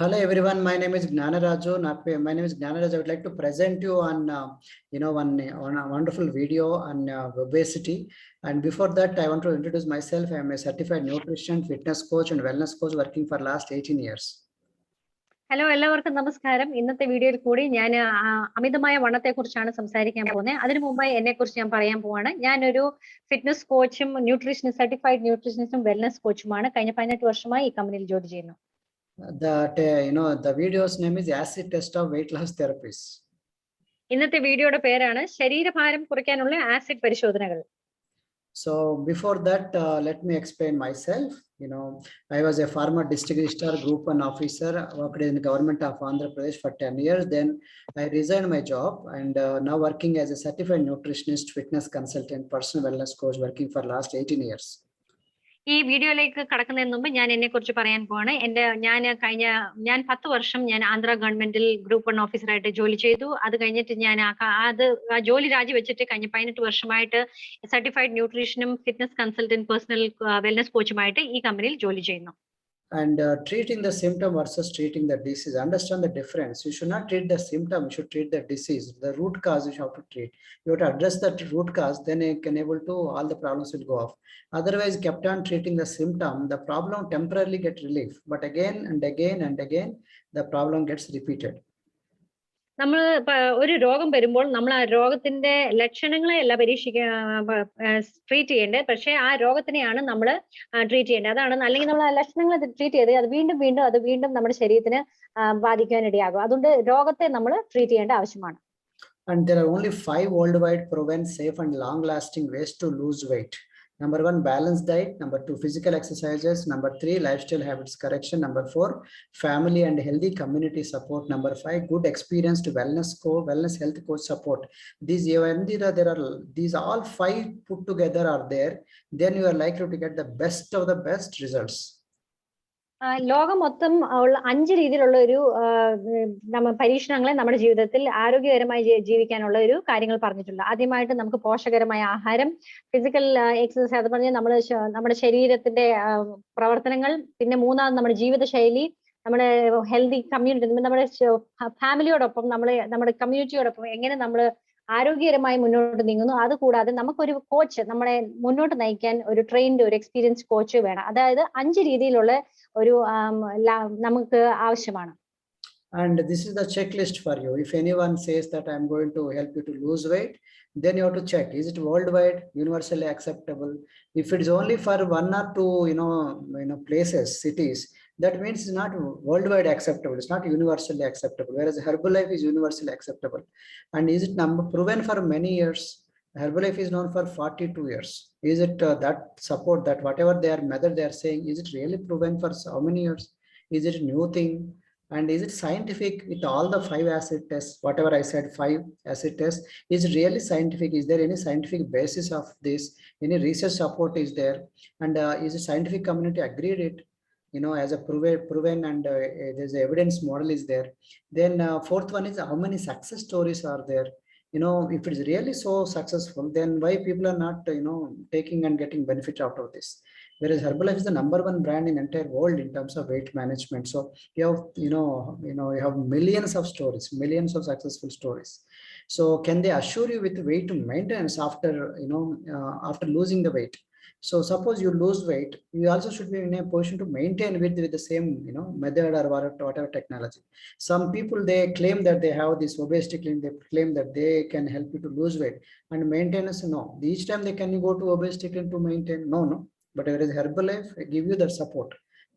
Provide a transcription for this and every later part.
Hello everyone, my name is Gnanaraju. My name is Gnanaraju. I would like to present you on on a wonderful video on obesity. And before that, I want to introduce myself. I am a certified nutrition, fitness coach, and wellness coach working for last 18 years. Hello എല്ലാവർക്കും നമസ്കാരം. ഇന്നത്തെ വീഡിയോയിൽ കൂടി ഞാൻ അമിതമായ വണ്ണത്തെക്കുറിച്ചാണ് സംസാരിക്കാൻ പോകുന്നത്. അതിനു മുമ്പായി എന്നെക്കുറിച്ച് ഞാൻ പറയാൻ പോവാണ്. ഞാനൊരു ഫിറ്റ്നസ് കോച്ചും സർട്ടിഫൈഡ് ന്യൂട്രീഷനിസ്റ്റും വെൽനസ് കോച്ചുമാണ്. കഴിഞ്ഞ 18 വർഷമായി ഈ കമ്പനിയിൽ ജോലി ചെയ്യുന്നു. The video's name is acid test of weight loss therapies. ഇന്നത്തെ വീഡിയോയുടെ പേരാണ് ശരീരഭാരം കുറയ്ക്കാനുള്ള ആസിഡ് പരിശോധനകൾ. So before that, let me explain myself. I was a former district registrar, group 1 officer, worked in the government of Andhra Pradesh for 10 years. Then I resigned my job and now working as a certified nutritionist, fitness consultant, personal wellness coach, working for last 18 years. ഈ വീഡിയോയിലേക്ക് കടക്കുന്നതിന് മുമ്പ് ഞാൻ എന്നെ കുറിച്ച് പറയാൻ പോവാണ്. ഞാൻ 10 വർഷം ഞാൻ ആന്ധ്ര ഗവൺമെന്റിൽ ഗ്രൂപ്പ് 1 ഓഫീസറായിട്ട് ജോലി ചെയ്തു. അത് കഴിഞ്ഞിട്ട് ഞാൻ ആ ജോലി രാജിവെച്ചിട്ട് കഴിഞ്ഞ 18 വർഷമായിട്ട് സർട്ടിഫൈഡ് ന്യൂട്രീഷനും ഫിറ്റ്നസ് കൺസൾട്ടന്റ് പേഴ്സണൽ വെൽനസ് കോച്ചുമായിട്ട് ഈ കമ്പനിയിൽ ജോലി ചെയ്യുന്നു. And treating the symptom versus treating the disease. Understand the difference. You should not treat the symptom, you should treat the disease. The root cause you have to treat. You have to address the root cause, then you can able to, all the problems will go off. Otherwise, kept on treating the symptom, the problem temporarily get relief. But again and again and again, the problem gets repeated. നമ്മൾ ഒരു രോഗം വരുമ്പോൾ നമ്മൾ ആ രോഗത്തിന്റെ ലക്ഷണങ്ങളെ അല്ല treat ചെയ്യേണ്ടത്, പക്ഷെ ആ രോഗത്തിനെയാണ് നമ്മൾ ട്രീറ്റ് ചെയ്യേണ്ടത്. അതാണ്, അല്ലെങ്കിൽ നമ്മൾ ആ ലക്ഷണങ്ങളെ ട്രീറ്റ് ചെയ്ത് അത് വീണ്ടും നമ്മുടെ ശരീരത്തിന് ബാധിക്കാനിടയാകും. അതുകൊണ്ട് രോഗത്തെ നമ്മൾ ട്രീറ്റ് ചെയ്യേണ്ട ആവശ്യമാണ്. And there are only 5 worldwide proven, safe and long lasting ways to lose weight. Number 1, balanced diet. Number 2, physical exercises. Number 3, lifestyle habits correction. Number 4, family and healthy community support. Number 5, good experienced wellness health coach support. These all 5 put together are there. Then you are likely to get the best of the best results. ലോകം മൊത്തം ഉള്ള 5 രീതിയിലുള്ള ഒരു പരീക്ഷണങ്ങളെ നമ്മുടെ ജീവിതത്തിൽ ആരോഗ്യകരമായി ജീവിക്കാനുള്ള ഒരു കാര്യങ്ങൾ പറഞ്ഞിട്ടുണ്ട്. ആദ്യമായിട്ട് നമുക്ക് പോഷകരമായ ആഹാരം, ഫിസിക്കൽ എക്സസൈസ്, അത് പറഞ്ഞാൽ നമ്മുടെ ശരീരത്തിന്റെ പ്രവർത്തനങ്ങൾ, പിന്നെ മൂന്നാമത് നമ്മുടെ ജീവിതശൈലി, നമ്മുടെ ഹെൽത്തി കമ്മ്യൂണിറ്റി, നമ്മുടെ ഫാമിലിയോടൊപ്പം നമ്മുടെ കമ്മ്യൂണിറ്റിയോടൊപ്പം എങ്ങനെ നമ്മൾ ആരോഗ്യകരമായി മുന്നോട്ട് നീങ്ങുന്നു. അതുകൂടാതെ നമുക്കൊരു കോച്ച് നമ്മളെ മുന്നോട്ട് നയിക്കാൻ ഒരു ട്രെയിൻഡ്, ഒരു എക്സ്പീരിയൻസ് കോച്ച് വേണം. അതായത് 5 രീതിയിലുള്ള ഒരു നമുക്ക് ആവശ്യമാണ്. And this is the checklist for you. If anyone says that I'm going to help you to lose weight, then you have to check, is it worldwide, universally acceptable? If it is only for 1 or 2 places, cities, that means it's not worldwide acceptable, it's not universally acceptable. Whereas Herbalife is universally acceptable. And is it proven for many years? Herbalife is known for 42 years. Is it that support, that whatever their method they are saying, is it really proven for how many years? Is it a new thing? And is it scientific with all the 5 acid tests? Whatever I said, 5 acid tests, is it really scientific? Is there any scientific basis of this? Any research support is there? And is the scientific community agreed it? As a proven and there's evidence model is there. Then 4th one is how many success stories are there? If it's really so successful, then why people are not taking and getting benefit out of this? Whereas Herbalife is the number 1 brand in entire world in terms of weight management. So you have millions of stories, millions of successful stories. So can they assure you with weight maintenance after after losing the weight? So suppose you lose weight, you also should be in a position to maintain with the same method or whatever technology. Some people, they claim that they have this obesity claim, they claim that they can help you to lose weight, and maintenance, no. Each time they can go to obesity claim to maintain, no. But whereas Herbalife give you that support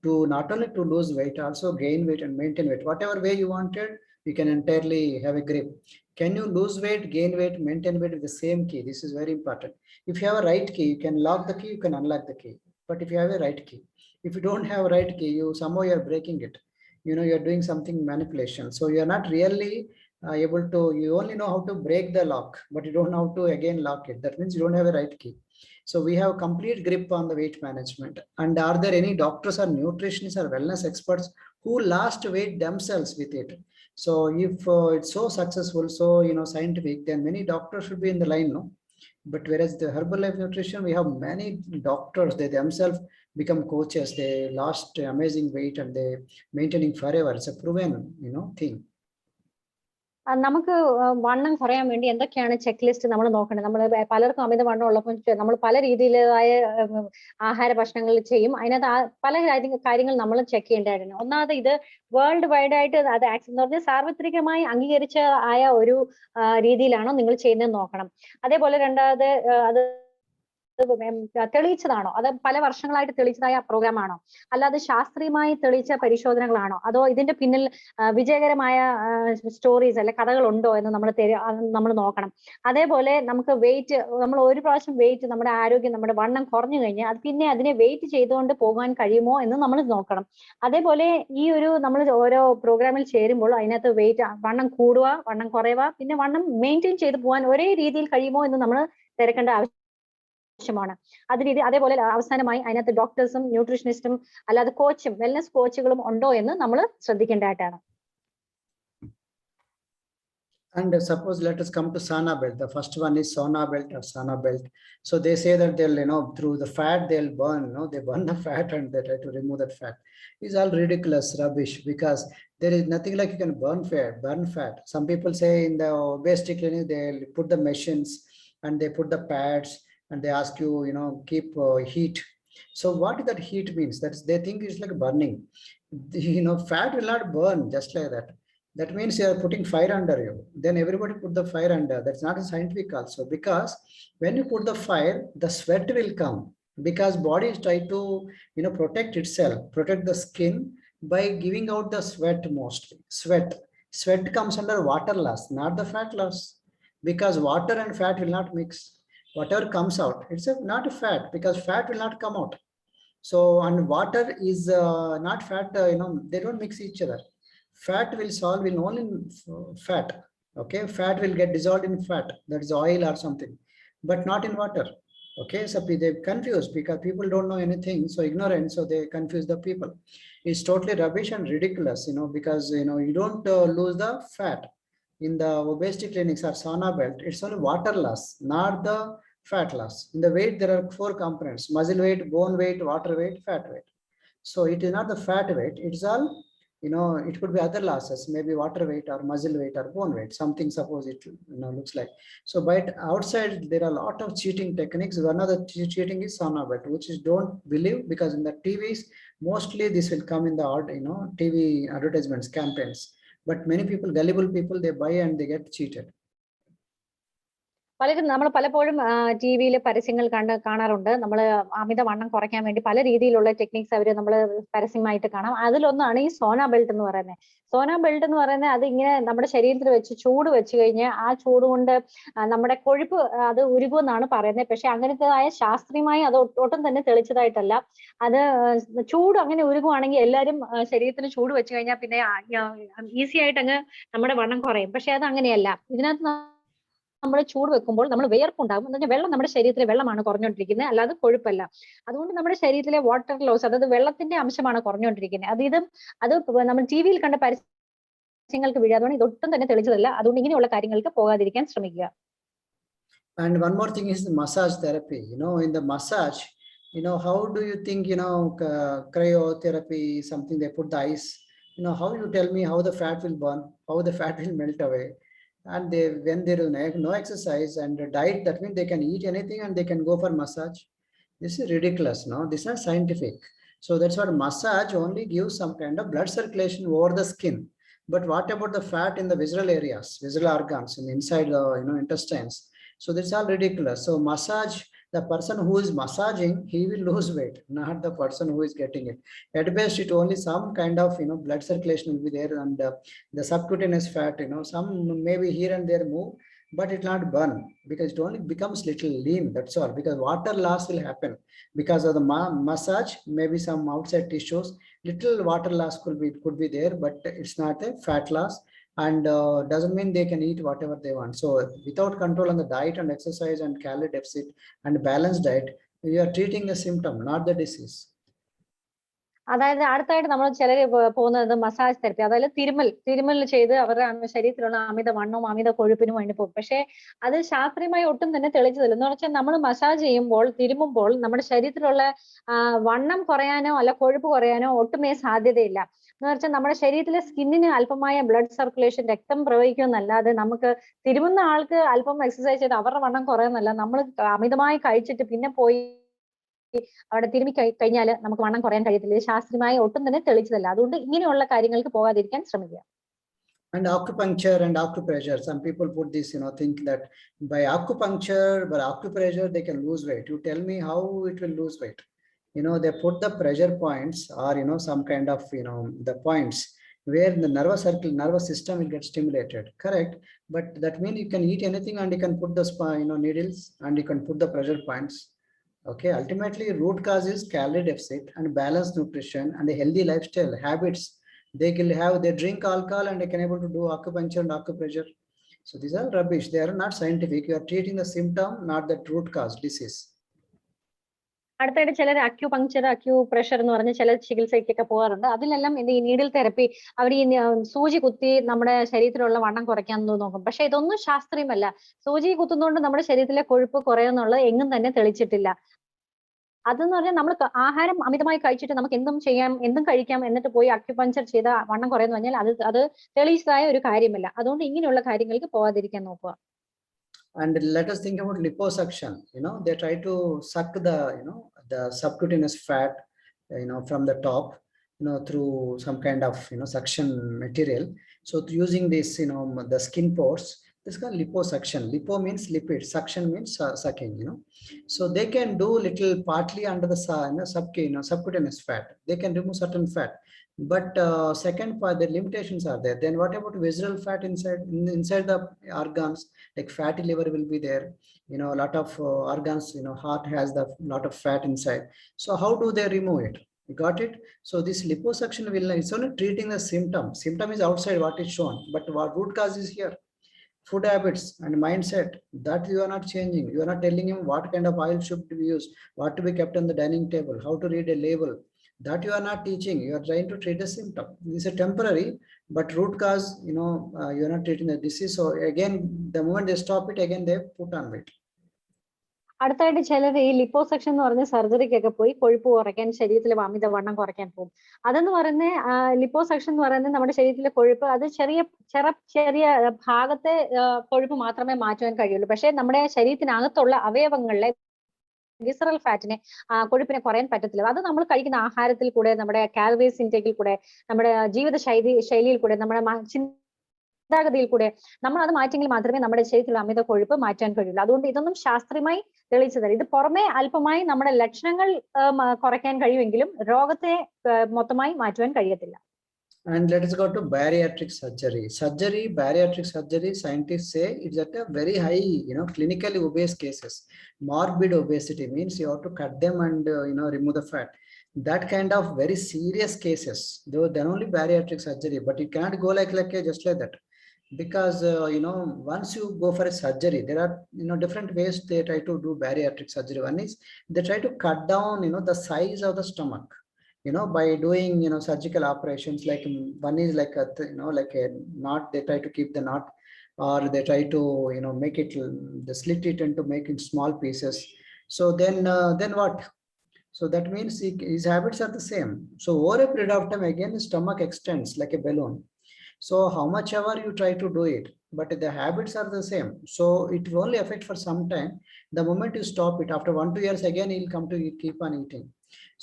to not only to lose weight, also gain weight and maintain weight. Whatever way you wanted, you can entirely have a grip. Can you lose weight, gain weight, maintain weight with the same key? This is very important. If you have a right key, you can lock the key, you can unlock the key. But if you have a right key, if you don't have a right key, somehow you are breaking it. You're doing something manipulation. So you are not really able to, you only know how to break the lock, but you don't know how to again lock it. That means you don't have a right key. So we have complete grip on the weight management. And are there any doctors or nutritionists or wellness experts who lost weight themselves with it? So if it's so successful, so scientific, then many doctors should be in the line, no? But whereas the Herbalife nutrition, we have many doctors, they themselves become coaches, they lost amazing weight and they maintaining forever. It's a proven, thing. നമുക്ക് വണ്ണം കുറയാൻ വേണ്ടി എന്തൊക്കെയാണ് check list നമ്മൾ നോക്കേണ്ടത്? നമ്മൾ പലർക്കും അമിതവണ്ണം ഉള്ളപ്പോൾ നമ്മൾ പല രീതിയിലായ ആഹാര ഭക്ഷണങ്ങൾ ചെയ്യും. അതിനകത്ത് പല കാര്യങ്ങൾ നമ്മൾ ചെക്ക് ചെയ്യേണ്ടതായിരുന്നു. ഒന്നാമത് ഇത് വേൾഡ് വൈഡ് ആയിട്ട് അത് എന്ന് പറഞ്ഞാൽ സാർവത്രികമായി അംഗീകരിച്ച ആയ ഒരു രീതിയിലാണോ നിങ്ങൾ ചെയ്യുന്നത് നോക്കണം. അതേപോലെ രണ്ടാമത് അത് തെളിയിച്ചതാണോ, അത് പല വർഷങ്ങളായിട്ട് തെളിയിച്ചതായ പ്രോഗ്രാം ആണോ, അല്ലാതെ ശാസ്ത്രീയമായി തെളിയിച്ച പരിശോധനകളാണോ, അതോ ഇതിന്റെ പിന്നിൽ വിജയകരമായ സ്റ്റോറീസ് അല്ലെ കഥകൾ ഉണ്ടോ എന്ന് നമ്മൾ നോക്കണം. അതേപോലെ നമുക്ക് വെയിറ്റ്, നമ്മൾ ഒരു പ്രാവശ്യം വെയിറ്റ്, നമ്മുടെ ആരോഗ്യം, നമ്മുടെ വണ്ണം കുറഞ്ഞു കഴിഞ്ഞാൽ അത് പിന്നെ അതിനെ വെയിറ്റ് ചെയ്തുകൊണ്ട് പോകാൻ കഴിയുമോ എന്ന് നമ്മൾ നോക്കണം. അതേപോലെ ഈ ഒരു നമ്മൾ ഓരോ പ്രോഗ്രാമിൽ ചേരുമ്പോൾ അതിനകത്ത് വെയിറ്റ്, വണ്ണം കൂടുക, വണ്ണം കുറയുക, പിന്നെ വണ്ണം മെയിൻറ്റെയിൻ ചെയ്ത് പോകാൻ ഒരേ രീതിയിൽ കഴിയുമോ എന്ന് നമ്മൾ തിരക്കേണ്ട ആവശ്യമാണ്. അതേപോലെ അവസാനമായി അതിനകത്ത് ഡോക്ടേഴ്സും ന്യൂട്രീഷനിസ്റ്റും അല്ലാതെ കോച്ചും വെൽനസ് കോച്ചുകളും ഉണ്ടോ എന്ന് നമ്മൾ ശ്രദ്ധിക്കേണ്ടതായിട്ടാണ്. And suppose let us come to Sana belt. The first one is Sana belt or Sana belt. So they say that they'll, through the fat they'll burn, they burn the fat and they try to remove that fat. It's all ridiculous rubbish, because there is nothing like you can burn fat. Some people say in the obesity clinic they'll put the machines and they put the pads and they ask you, keep heat. So what that heat means? They think it's like burning. Fat will not burn just like that. That means you are putting fire under you. Then everybody put the fire under. That's not a scientific also, because when you put the fire, the sweat will come, because body is trying to, protect itself, protect the skin by giving out the sweat mostly. Sweat comes under water loss, not the fat loss, because water and fat will not mix. Whatever comes out, it's not a fat, because fat will not come out. So, and water is not fat, they don't mix each other. Fat will solve in only fat. Okay, fat will get dissolved in fat, that is oil or something, but not in water. Okay, so they confuse, because people don't know anything, so ignorant, so they confuse the people. It's totally rubbish and ridiculous, because you don't lose the fat in the obesity clinics or Sana belt. It's only water loss, not the fat loss. In the weight there are 4 components: muscle weight, bone weight, water weight, fat weight. So it is not the fat weight, it's all, it could be other losses, maybe water weight or muscle weight or bone weight, something, suppose it looks like. So but outside there are a lot of cheating techniques. One of the cheating is Sana belt, which is don't believe, because in the TVs mostly this will come in the TV advertisements, campaigns. But many people, gullible people, they buy and they get cheated. നമ്മൾ പലപ്പോഴും T വിയിൽ പരസ്യങ്ങൾ കാണാറുണ്ട്. നമ്മൾ അമിതവണ്ണം കുറയ്ക്കാൻ വേണ്ടി പല രീതിയിലുള്ള ടെക്നിക്സ് അവർ നമ്മൾ പരസ്യമായിട്ട് കാണാം. അതിലൊന്നാണ് ഈ സോന ബെൽറ്റ് എന്ന് പറയുന്നത്. സോന ബെൽറ്റ് എന്ന് പറയുന്നത് അത് ഇങ്ങനെ നമ്മുടെ ശരീരത്തിൽ വെച്ച് ചൂട് വെച്ച് കഴിഞ്ഞാൽ ആ ചൂട് കൊണ്ട് നമ്മുടെ കൊഴുപ്പ് അത് ഉരുകുമെന്നാണ് പറയുന്നത്. പക്ഷെ അങ്ങനത്തേതായ ശാസ്ത്രീയമായി അത് ഒട്ടും തന്നെ തെളിച്ചതായിട്ടല്ല. അത് ചൂട് അങ്ങനെ ഉരുകുവാണെങ്കിൽ എല്ലാവരും ശരീരത്തിന് ചൂട് വെച്ച് കഴിഞ്ഞാൽ പിന്നെ ഈസി ആയിട്ട് അങ്ങ് നമ്മുടെ വണ്ണം കുറയും. പക്ഷെ അത് അങ്ങനെയല്ല. ഇതിനകത്ത് നമ്മൾ ചൂട് വെക്കുമ്പോൾ നമ്മൾ വിയർപ്പുണ്ടാകും. എന്ന് പറഞ്ഞാൽ വെള്ളം, നമ്മുടെ ശരീരത്തിലെ വെള്ളമാണ് കുറഞ്ഞുകൊണ്ടിരിക്കുന്നത്, അല്ലാതെ കൊഴുപ്പല്ല. അതുകൊണ്ട് നമ്മുടെ ശരീരത്തിലെ വാട്ടർ ലോസ്, അതായത് വെള്ളത്തിന്റെ അംശമാണ് കുറഞ്ഞുകൊണ്ടിരിക്കുന്നത്. അത് നമ്മൾ ടി വിയിൽ കണ്ട പരസ്യങ്ങൾക്ക് വീഴാതെ ഇതൊട്ടും തന്നെ തെളിച്ചതല്ല. അതുകൊണ്ട് ഇങ്ങനെയുള്ള കാര്യങ്ങൾക്ക് പോകാതിരിക്കാൻ ശ്രമിക്കുക. And one more thing is the massage therapy. In the massage, how do you think, cryotherapy, something they put the ice, how you tell me how the fat will burn, how the fat will melt away? And when they do no exercise and diet, that means they can eat anything and they can go for massage. This is ridiculous. This is not scientific. So that's what massage only gives some kind of blood circulation over the skin. But what about the fat in the visceral areas, visceral organs, in inside the intestines? So that's all ridiculous. So massage, the person who is massaging, he will lose weight, not the person who is getting it. At best, it only some kind of blood circulation will be there, and the subcutaneous fat, some maybe here and there move, but it will not burn, because it only becomes little lean. That's all. Because water loss will happen because of the massage. Maybe some outside tissues, little water loss could be there, but it's not a fat loss. And doesn't mean they can eat whatever they want. So without control on the diet and exercise and calorie deficit and balanced diet, you are treating the symptom, not the disease. അതായത് അടുത്തായിട്ട് നമ്മൾ ചിലര് പോകുന്നത് massage therapy, അതായത് തിരുമൽ ചെയ്ത് അവരുടെ ശരീരത്തിലുള്ള അമിത വണ്ണവും അമിത കൊഴുപ്പിനും വേണ്ടി പോകും. പക്ഷെ അത് ശാസ്ത്രീയമായി ഒട്ടും തന്നെ തെളിച്ചതില്ല. എന്ന് വെച്ചാൽ നമ്മൾ മസാജ് ചെയ്യുമ്പോൾ, തിരുമുമ്പോൾ നമ്മുടെ ശരീരത്തിലുള്ള വണ്ണം കുറയാനോ അല്ല കൊഴുപ്പ് കുറയാനോ ഒട്ടുമേ സാധ്യതയില്ല. എന്ന് വെച്ചാൽ നമ്മുടെ ശരീരത്തിലെ സ്കിന്നിന് അല്പമായ ബ്ലഡ് സർക്കുലേഷൻ, രക്തം പ്രവഹിക്കുമെന്നല്ലാതെ നമുക്ക് തിരുമുന്ന ആൾക്ക് അല്പം എക്സസൈസ് ചെയ്ത് അവരുടെ വണ്ണം കുറയുന്നല്ല. നമ്മൾ അമിതമായി കഴിച്ചിട്ട് പിന്നെ പോയി അവിടെ തിരുമ്മി കഴിഞ്ഞാൽ നമുക്ക് വണ്ണം കുറയാൻ കഴിയത്തില്ല. ഇത് ശാസ്ത്രീയമായി ഒട്ടും തന്നെ തെളിച്ചതല്ല. അതുകൊണ്ട് ഇങ്ങനെയുള്ള കാര്യങ്ങൾക്ക് പോകാതിരിക്കാൻ ശ്രമിക്കുക. And acupuncture and acupressure, some people put this, think that by acupressure they can lose weight. You tell me how it will lose weight. They put the pressure points or some kind of the points where the nervous system will get stimulated, correct? But that means you can eat anything and you can put the needles and you can put the pressure points. Okay, ultimately root cause is calorie deficit and balanced nutrition and a healthy lifestyle habits. They drink alcohol and they can able to do acupuncture and acupressure. So these are rubbish. They are not scientific. You are treating the symptom, not the root cause disease. അടുത്തായിട്ട് ചിലർ acupressure എന്ന് പറഞ്ഞ ചില ചികിത്സയ്ക്കൊക്കെ പോകാറുണ്ട്. അതിലെല്ലാം ഈ needle therapy, അവർ ഈ സൂചി കുത്തി നമ്മുടെ ശരീരത്തിലുള്ള വണ്ണം കുറയ്ക്കാൻ നോക്കും. പക്ഷെ ഇതൊന്നും ശാസ്ത്രീയമല്ല. സൂചി കുത്തുന്നതുകൊണ്ട് നമ്മുടെ ശരീരത്തിലെ കൊഴുപ്പ് കുറയുന്നുള്ളത് എങ്ങും തന്നെ തെളിച്ചിട്ടില്ല. അതെന്ന് പറഞ്ഞാൽ നമ്മൾ ആഹാരം അമിതമായി കഴിച്ചിട്ട് നമുക്ക് എന്തും കഴിക്കാം എന്നിട്ട് പോയി അക്യുപഞ്ചർ ചെയ്ത വണ്ണം കുറയെന്ന് പറഞ്ഞാൽ അത് തെളിയിച്ചതായ ഒരു കാര്യമല്ല. അതുകൊണ്ട് ഇങ്ങനെയുള്ള കാര്യങ്ങൾക്ക് പോകാതിരിക്കാൻ നോക്കുക. And let us think about liposuction. They try to suck the subcutaneous fat, from the top, through some kind of, suction material. So using this, the skin pores, this is called liposuction. Lipo means lipid, suction means sucking, So they can do little partly under the subcutaneous fat. They can remove certain fat. But second part, the limitations are there. Then what about visceral fat inside the organs? Like fatty liver will be there. A lot of organs, heart has the lot of fat inside. So how do they remove it? You got it? So this liposuction it's only treating the symptom. Symptom is outside what is shown, but what root cause is here. Food habits and mindset, that you are not changing. You are not telling him what kind of oil should be used, what to be kept on the dining table, how to read a label. That you are not teaching. You are trying to treat the symptom. This is a temporary, but root cause, you are not treating the disease. So again, the moment they stop it, again they put on weight. അടുത്തായിട്ട് ചിലർ ഈ liposuction എന്ന് പറഞ്ഞ സർജറിക്കൊക്കെ പോയി കൊഴുപ്പ് കുറയ്ക്കാൻ, ശരീരത്തിലെ അമിത വണ്ണം കുറയ്ക്കാൻ പോകും. അതെന്ന് പറയുന്ന ലിപ്പോസക്ഷൻ എന്ന് പറയുന്നത് നമ്മുടെ ശരീരത്തിലെ കൊഴുപ്പ് അത് ചെറിയ ഭാഗത്തെ കൊഴുപ്പ് മാത്രമേ മാറ്റുവാൻ കഴിയുള്ളൂ. പക്ഷെ നമ്മുടെ ശരീരത്തിനകത്തുള്ള അവയവങ്ങളിലെ വിസറൽ ഫാറ്റിനെ, കൊഴുപ്പിനെ കുറയാൻ പറ്റത്തില്ല. അത് നമ്മൾ കഴിക്കുന്ന ആഹാരത്തിൽ കൂടെ, നമ്മുടെ കാലറീസ് ഇൻടേക്കിൽ കൂടെ, നമ്മുടെ ജീവിത ശൈലിയിൽ കൂടെ, നമ്മുടെ ചിന്താഗതിയിൽ കൂടെ നമ്മൾ അത് മാറ്റിയെങ്കിൽ മാത്രമേ നമ്മുടെ ശരീരത്തിലുള്ള അമിത കൊഴുപ്പ് മാറ്റാൻ കഴിയുള്ളൂ. അതുകൊണ്ട് ഇതൊന്നും ശാസ്ത്രീയമായി തെളിയിച്ചതല്ല. ഇത് പുറമെ അല്പമായി നമ്മുടെ ലക്ഷണങ്ങൾ കുറയ്ക്കാൻ കഴിയുമെങ്കിലും രോഗത്തെ മൊത്തമായി മാറ്റുവാൻ കഴിയത്തില്ല. And let us go to bariatric surgery. Bariatric surgery, scientists say it's at a very high, clinically obese cases. Morbid obesity means you have to cut them and, remove the fat. That kind of very serious cases, though then only bariatric surgery, but you cannot go like just like that. Because, once you go for a surgery, there are, different ways they try to do bariatric surgery. One is they try to cut down, the size of the stomach. By doing, surgical operations, like one is like like a knot, they try to keep the knot, or they try to, make it, they slit it into making small pieces. So then what? So that means his habits are the same. So over a period of time, again, the stomach extends like a balloon. So how much ever you try to do it, but the habits are the same. So it will only affect for some time. The moment you stop it, after 1-2 years, again, he'll come to keep on eating.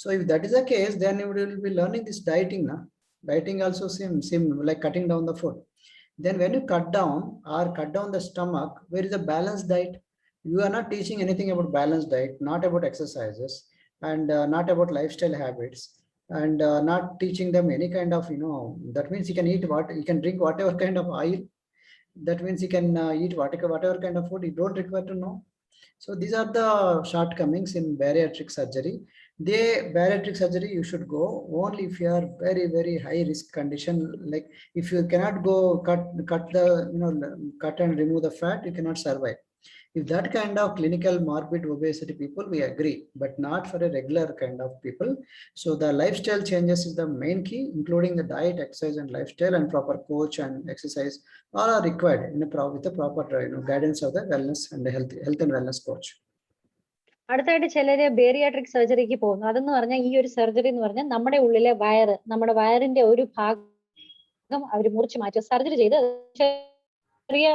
So if that is the case, then you will be learning this dieting. Dieting also seem like cutting down the food. Then when you cut down the stomach, where is the balanced diet? You are not teaching anything about balanced diet, not about exercises, and not about lifestyle habits, and not teaching them any kind of, that means he can eat he can drink whatever kind of oil. That means he can eat whatever kind of food. You don't require to know. So these are the shortcomings in bariatric surgery. Bariatric surgery you should go only if you are very, very high risk condition. Like if you cannot go cut and remove the fat, you cannot survive. If that kind of clinical morbid obesity people, we agree, but not for a regular kind of people. So the lifestyle changes is the main key, including the diet, exercise, and lifestyle, and proper coach and exercise all are required in with the proper guidance of the wellness and the health and wellness coach. അടുത്തായിട്ട് ചിലര് bariatric സർജറിക്ക് പോകുന്നു. അതെന്ന് പറഞ്ഞാൽ ഈ ഒരു surgery എന്ന് പറഞ്ഞാൽ നമ്മുടെ ഉള്ളിലെ വയറ്, നമ്മുടെ വയറിന്റെ ഒരു ഭാഗം അവർ മുറിച്ച് മാറ്റുക, സർജറി ചെയ്ത് ചെറിയ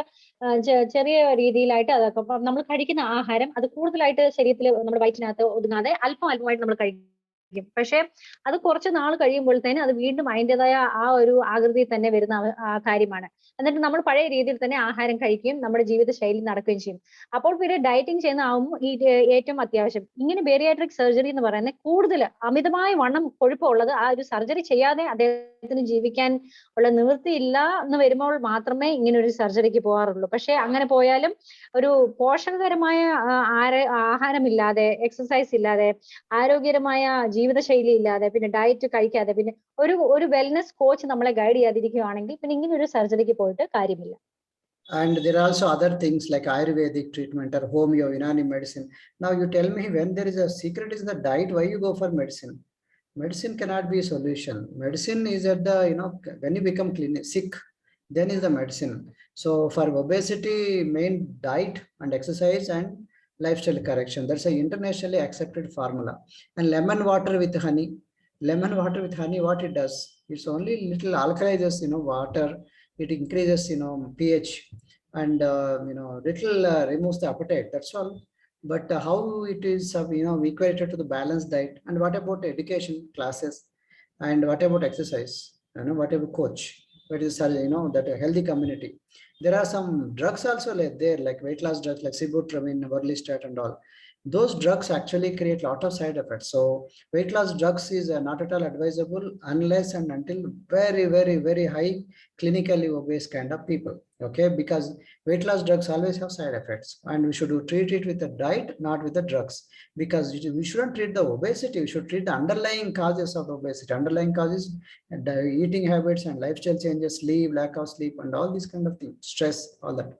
ചെറിയ രീതിയിലായിട്ട് അതൊക്കെ നമ്മൾ കഴിക്കുന്ന ആഹാരം അത് കൂടുതലായിട്ട് ശരീരത്തിൽ നമ്മുടെ വയറ്റിനകത്ത് ഒതുങ്ങാതെ അല്പം അല്പമായിട്ട് നമ്മൾ കഴിക്കും. പക്ഷെ അത് കുറച്ച് നാൾ കഴിയുമ്പോഴത്തേന് അത് വീണ്ടും അതിൻ്റെതായ ആ ഒരു ആകൃതിയിൽ തന്നെ വരുന്ന കാര്യമാണ്. എന്നിട്ട് നമ്മൾ പഴയ രീതിയിൽ തന്നെ ആഹാരം കഴിക്കുകയും നമ്മുടെ ജീവിത ശൈലി നടക്കുകയും ചെയ്യും. അപ്പോൾ പിന്നെ ഡയറ്റിംഗ് ചെയ്യുന്നതാവുമ്പോൾ ഈ ഏറ്റവും അത്യാവശ്യം. ഇങ്ങനെ ബേറിയാട്രിക് സർജറി എന്ന് പറയുന്നത് കൂടുതൽ അമിതമായ വണ്ണം കൊഴുപ്പുള്ളത് ആ ഒരു സർജറി ചെയ്യാതെ അദ്ദേഹത്തിന് ജീവിക്കാൻ ഉള്ള നിവൃത്തിയില്ല എന്ന് വരുമ്പോൾ മാത്രമേ ഇങ്ങനെ ഒരു സർജറിക്ക് പോകാറുള്ളൂ. പക്ഷെ അങ്ങനെ പോയാലും ഒരു പോഷകകരമായ ആഹാരമില്ലാതെ, എക്സസൈസ് ഇല്ലാതെ, ആരോഗ്യകരമായ ജീവിതശൈലി ഇല്ലാതെ, പിന്നെ ഡയറ്റ് കഴിക്കാതെ, പിന്നെ ഒരു വെൽനസ് കോച്ച് നമ്മളെ ഗൈഡ് ചെയ്യാതിരിക്കുകയാണെങ്കിൽ പിന്നെ ഇങ്ങനെ ഒരു സർജറിക്ക് പോയിട്ട് കാര്യമില്ല. And there are also other things like Ayurvedic treatment or homeo, Unani medicine. Now you tell me, when there is a secret is the diet, why you go for medicine? Medicine cannot be a solution. Medicine is at the, when you become sick, then is the medicine. So for obesity, main diet and exercise and lifestyle correction. That's a internationally accepted formula. And lemon water with honey, what it does? It's only little alkalizes, water. It increases, pH, and little removes the appetite. That's all. But how it is, equated to the balanced diet? And what about education classes? And what about exercise? What about coach? What is, that a healthy community? There are some drugs also there, like weight loss drugs, like sibutramine, orlistat, and all. Those drugs actually create a lot of side effects. So weight loss drugs is not at all advisable unless and until very, very, very high clinically obese kind of people. Okay, because weight loss drugs always have side effects, and we should treat it with the diet, not with the drugs. Because we shouldn't treat the obesity, we should treat the underlying causes of the obesity. Underlying causes, eating habits and lifestyle changes, sleep, lack of sleep, and all these kind of things, stress, all that.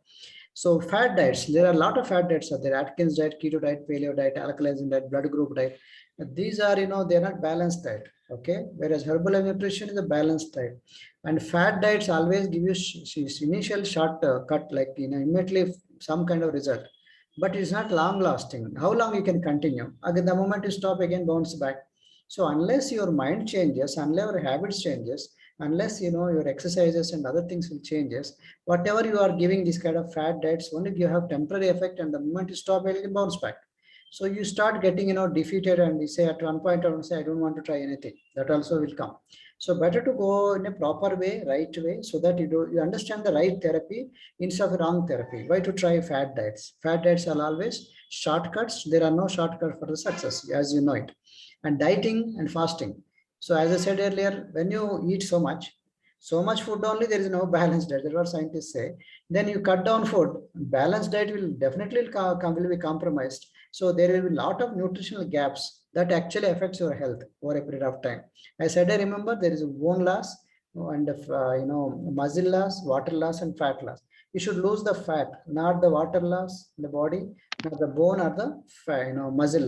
So fat diets, there are a lot of fat diets out there: Atkins diet, keto diet, paleo diet, alkalizing diet, blood group diet. These are, they're not balanced diet. Okay, whereas herbal nutrition is a balanced diet. And fat diets always give you initial short cut, like immediately some kind of result, but it's not long lasting. How long you can continue? Again, the moment you stop, again bounce back. So unless your mind changes, unless your habits changes, unless your exercises and other things will changes, whatever you are giving this kind of fat diets, only you have temporary effect, and the moment you stop, it will bounce back. So you start getting defeated, and you say at one point I say I don't want to try anything. That also will come. So better to go in a proper way, right way, so that you understand the right therapy instead of wrong therapy. Why to try fat diets? Fat diets are always shortcuts. There are no shortcuts for the success, as you know it. And dieting and fasting. So as I said earlier, when you eat so much food only, there is no balanced diet. That's what scientists say. Then you cut down food, balanced diet will definitely will be compromised. So there will be a lot of nutritional gaps that actually affects your health over a period of time. As I remember, there is a bone loss and muscle loss, water loss, and fat loss. You should lose the fat, not the water loss in the body, not the bone or the muscle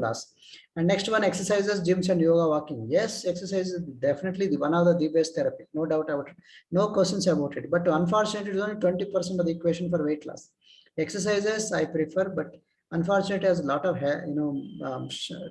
loss. And next one, exercises, gyms, and yoga, walking. Yes, exercise is definitely one of the best therapy, no doubt about it, no questions about it. But unfortunately, it is only 20% of the equation for weight loss. Exercises I prefer, but unfortunately, has a lot of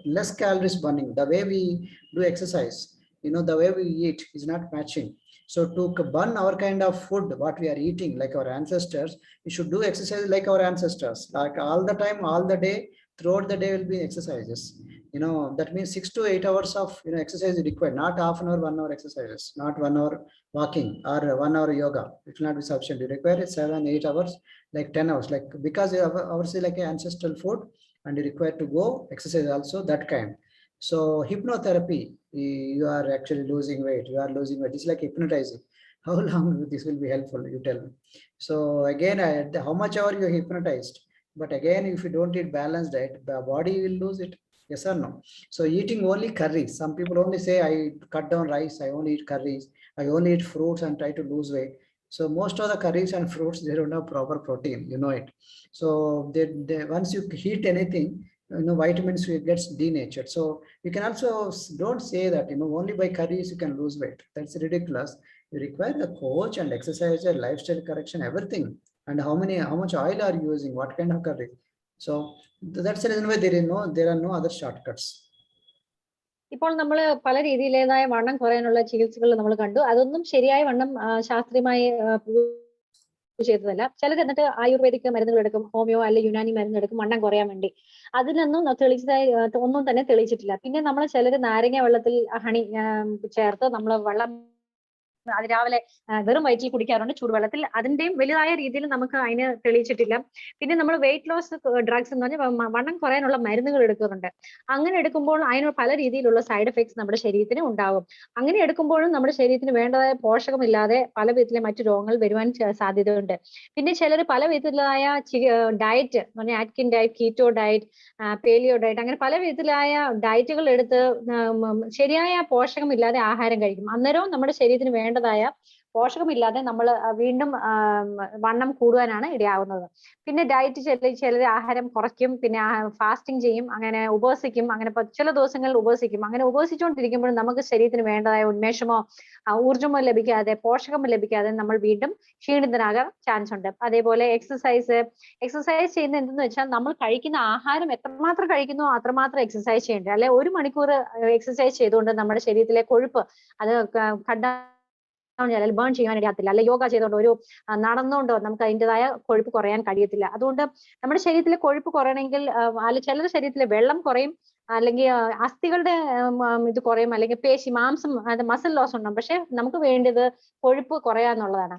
less calories burning. The way we do exercise, the way we eat is not matching. So to burn our kind of food, what we are eating, like our ancestors, we should do exercise like our ancestors, like all the time, all the day, throughout the day will be exercises. That means 6 to 8 hours of exercise is required, not half an hour, 1 hour exercises, not 1 hour walking or 1 hour yoga. It will not be sufficient. You require 7, 8 hours, like 10 hours, like because ours is like an ancestral food, and you require to go exercise also that kind. So hypnotherapy, you are actually losing weight. It's like hypnotizing. How long this will be helpful? You tell me. So again, how much hour you hypnotized? But again, if you don't eat balanced diet, the body will lose it. Yes or no? So eating only curries. Some people only say I cut down rice. I only eat curries. I only eat fruits and try to lose weight. So most of the curries and fruits, they don't have proper protein, you know it. So they once you heat anything, vitamins will gets denatured. So you can also don't say that only by curries you can lose weight. That's ridiculous. You require the coach and exercise, lifestyle correction, everything. And how much oil are you using? What kind of curry? So that's the reason why there are no other shortcuts. ഇപ്പോൾ നമ്മൾ പല രീതിയിലേതായ വണ്ണം കുറയാനുള്ള ചികിത്സകൾ നമ്മൾ കണ്ടു. അതൊന്നും ശരിയായ വണ്ണം ശാസ്ത്രീയമായി ചെയ്തതല്ല. ചിലർ എന്നിട്ട് ആയുർവേദിക് മരുന്നുകൾ എടുക്കും, ഹോമിയോ അല്ലെങ്കിൽ യുനാനി മരുന്ന് എടുക്കും വണ്ണം കുറയാൻ വേണ്ടി. അതിനൊന്നും തെളിച്ചതായി ഒന്നും തന്നെ തെളിയിച്ചിട്ടില്ല. പിന്നെ നമ്മൾ ചിലർ നാരങ്ങ വെള്ളത്തിൽ ഹണി ചേർത്ത് നമ്മൾ വെള്ളം അത് രാവിലെ വെറും വയറ്റിൽ കുടിക്കാറുണ്ട് ചൂടുവെള്ളത്തിൽ. അതിന്റെയും വലുതായ രീതിയിൽ നമുക്ക് അതിന് തെളിയിച്ചിട്ടില്ല. പിന്നെ നമ്മൾ വെയിറ്റ് ലോസ് ഡ്രഗ്സ് എന്ന് പറഞ്ഞാൽ വണ്ണം കുറയാനുള്ള മരുന്നുകൾ എടുക്കുന്നുണ്ട്. അങ്ങനെ എടുക്കുമ്പോൾ അതിന് പല രീതിയിലുള്ള സൈഡ് എഫക്ട്സ് നമ്മുടെ ശരീരത്തിന് ഉണ്ടാകും. അങ്ങനെ എടുക്കുമ്പോഴും നമ്മുടെ ശരീരത്തിന് വേണ്ടതായ പോഷകമില്ലാതെ പല വിധത്തിലെ മറ്റു രോഗങ്ങൾ വരുവാൻ സാധ്യതയുണ്ട്. പിന്നെ ചിലർ പല വിധത്തിലായ ഡയറ്റ് എന്ന് പറഞ്ഞാൽ ആറ്റ്കിൻ ഡയറ്റ്, കീറ്റോ ഡയറ്റ്, പേലിയോ ഡയറ്റ്, അങ്ങനെ പല വിധത്തിലായ ഡയറ്റുകൾ എടുത്ത് ശരിയായ പോഷകമില്ലാതെ ആഹാരം കഴിക്കും. അന്നേരവും നമ്മുടെ ശരീരത്തിന് വേണ്ടതായ പോഷകമില്ലാതെ നമ്മൾ വീണ്ടും വണ്ണം കൂടുവാനാണ് ഇടയാവുന്നത്. പിന്നെ ഡയറ്റ് ചിലർ ആഹാരം കുറയ്ക്കും, പിന്നെ ഫാസ്റ്റിംഗ് ചെയ്യും, അങ്ങനെ ഉപവസിക്കും, അങ്ങനെ ചില ദിവസങ്ങളിൽ ഉപവസിക്കും. അങ്ങനെ ഉപവസിച്ചുകൊണ്ടിരിക്കുമ്പോൾ നമുക്ക് ശരീരത്തിന് വേണ്ടതായ ഉന്മേഷമോ ഊർജ്ജമോ ലഭിക്കാതെ, പോഷകമോ ലഭിക്കാതെ നമ്മൾ വീണ്ടും ക്ഷീണിതനാകാൻ ചാൻസ് ഉണ്ട്. അതേപോലെ എക്സസൈസ് ചെയ്യുന്നത് എന്തെന്ന് വെച്ചാൽ നമ്മൾ കഴിക്കുന്ന ആഹാരം എത്രമാത്രം കഴിക്കുന്നോ അത്രമാത്രം എക്സസൈസ് ചെയ്യേണ്ടത്. അല്ലെ 1 മണിക്കൂർ എക്സസൈസ് ചെയ്തുകൊണ്ട് നമ്മുടെ ശരീരത്തിലെ കൊഴുപ്പ് അത് ബേൺ ചെയ്യാൻ ഇടയാത്തില്ല. അല്ലെ യോഗ ചെയ്തുകൊണ്ട് നടന്നുകൊണ്ടോ നമുക്ക് അതിൻ്റെതായ കൊഴുപ്പ് കുറയാൻ കഴിയത്തില്ല. അതുകൊണ്ട് നമ്മുടെ ശരീരത്തിലെ കൊഴുപ്പ് കുറയണമെങ്കിൽ അല്ല ചിലരുടെ ശരീരത്തിലെ വെള്ളം കുറയും, അല്ലെങ്കിൽ അസ്ഥികളുടെ ഇത് കുറയും, അല്ലെങ്കിൽ പേശി മാംസം മസിൽ ലോസ് ഉണ്ടാവും. പക്ഷെ നമുക്ക് വേണ്ടത് കൊഴുപ്പ് കുറയാന്നുള്ളതാണ്.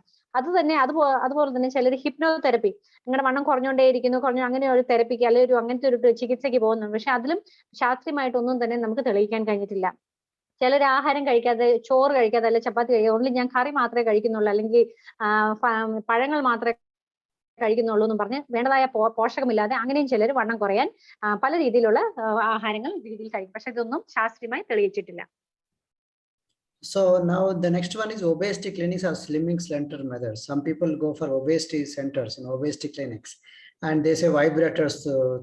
അതുപോലെ തന്നെ ചിലർ ഹിപ്നോതെറപ്പി, നിങ്ങളുടെ വണ്ണം കുറഞ്ഞുകൊണ്ടേയിരിക്കുന്നു, അങ്ങനെ ഒരു തെറപ്പിക്ക് അല്ലെങ്കിൽ അങ്ങനത്തെ ഒരു ചികിത്സയ്ക്ക് പോകുന്നുണ്ട്. പക്ഷെ അതിലും ശാസ്ത്രീയമായിട്ടൊന്നും തന്നെ നമുക്ക് തെളിയിക്കാൻ കഴിഞ്ഞിട്ടില്ല. ചിലർ ആഹാരം കഴിക്കാതെ, ചോറ് കഴിക്കാതെ, അല്ലെ ചപ്പാത്തി കഴിക്കാതെ, ഓൺലി ഞാൻ കറി മാത്രമേ കഴിക്കുന്നുള്ളൂ, അല്ലെങ്കിൽ പഴങ്ങൾ മാത്രമേ കഴിക്കുന്നുള്ളൂ എന്നും പറഞ്ഞ് വേണ്ടതായ പോഷകമില്ലാതെ അങ്ങനെയും ചിലർ വണ്ണം കുറയാൻ പല രീതിയിലുള്ള ആഹാരങ്ങൾ രീതിയിൽ കഴിക്കും. പക്ഷെ ഇതൊന്നും ശാസ്ത്രീയമായി തെളിയിച്ചിട്ടില്ല. So now the next one is obesity clinics or slimming center methods. Some people go for obesity centers and obesity clinics, and they say vibrators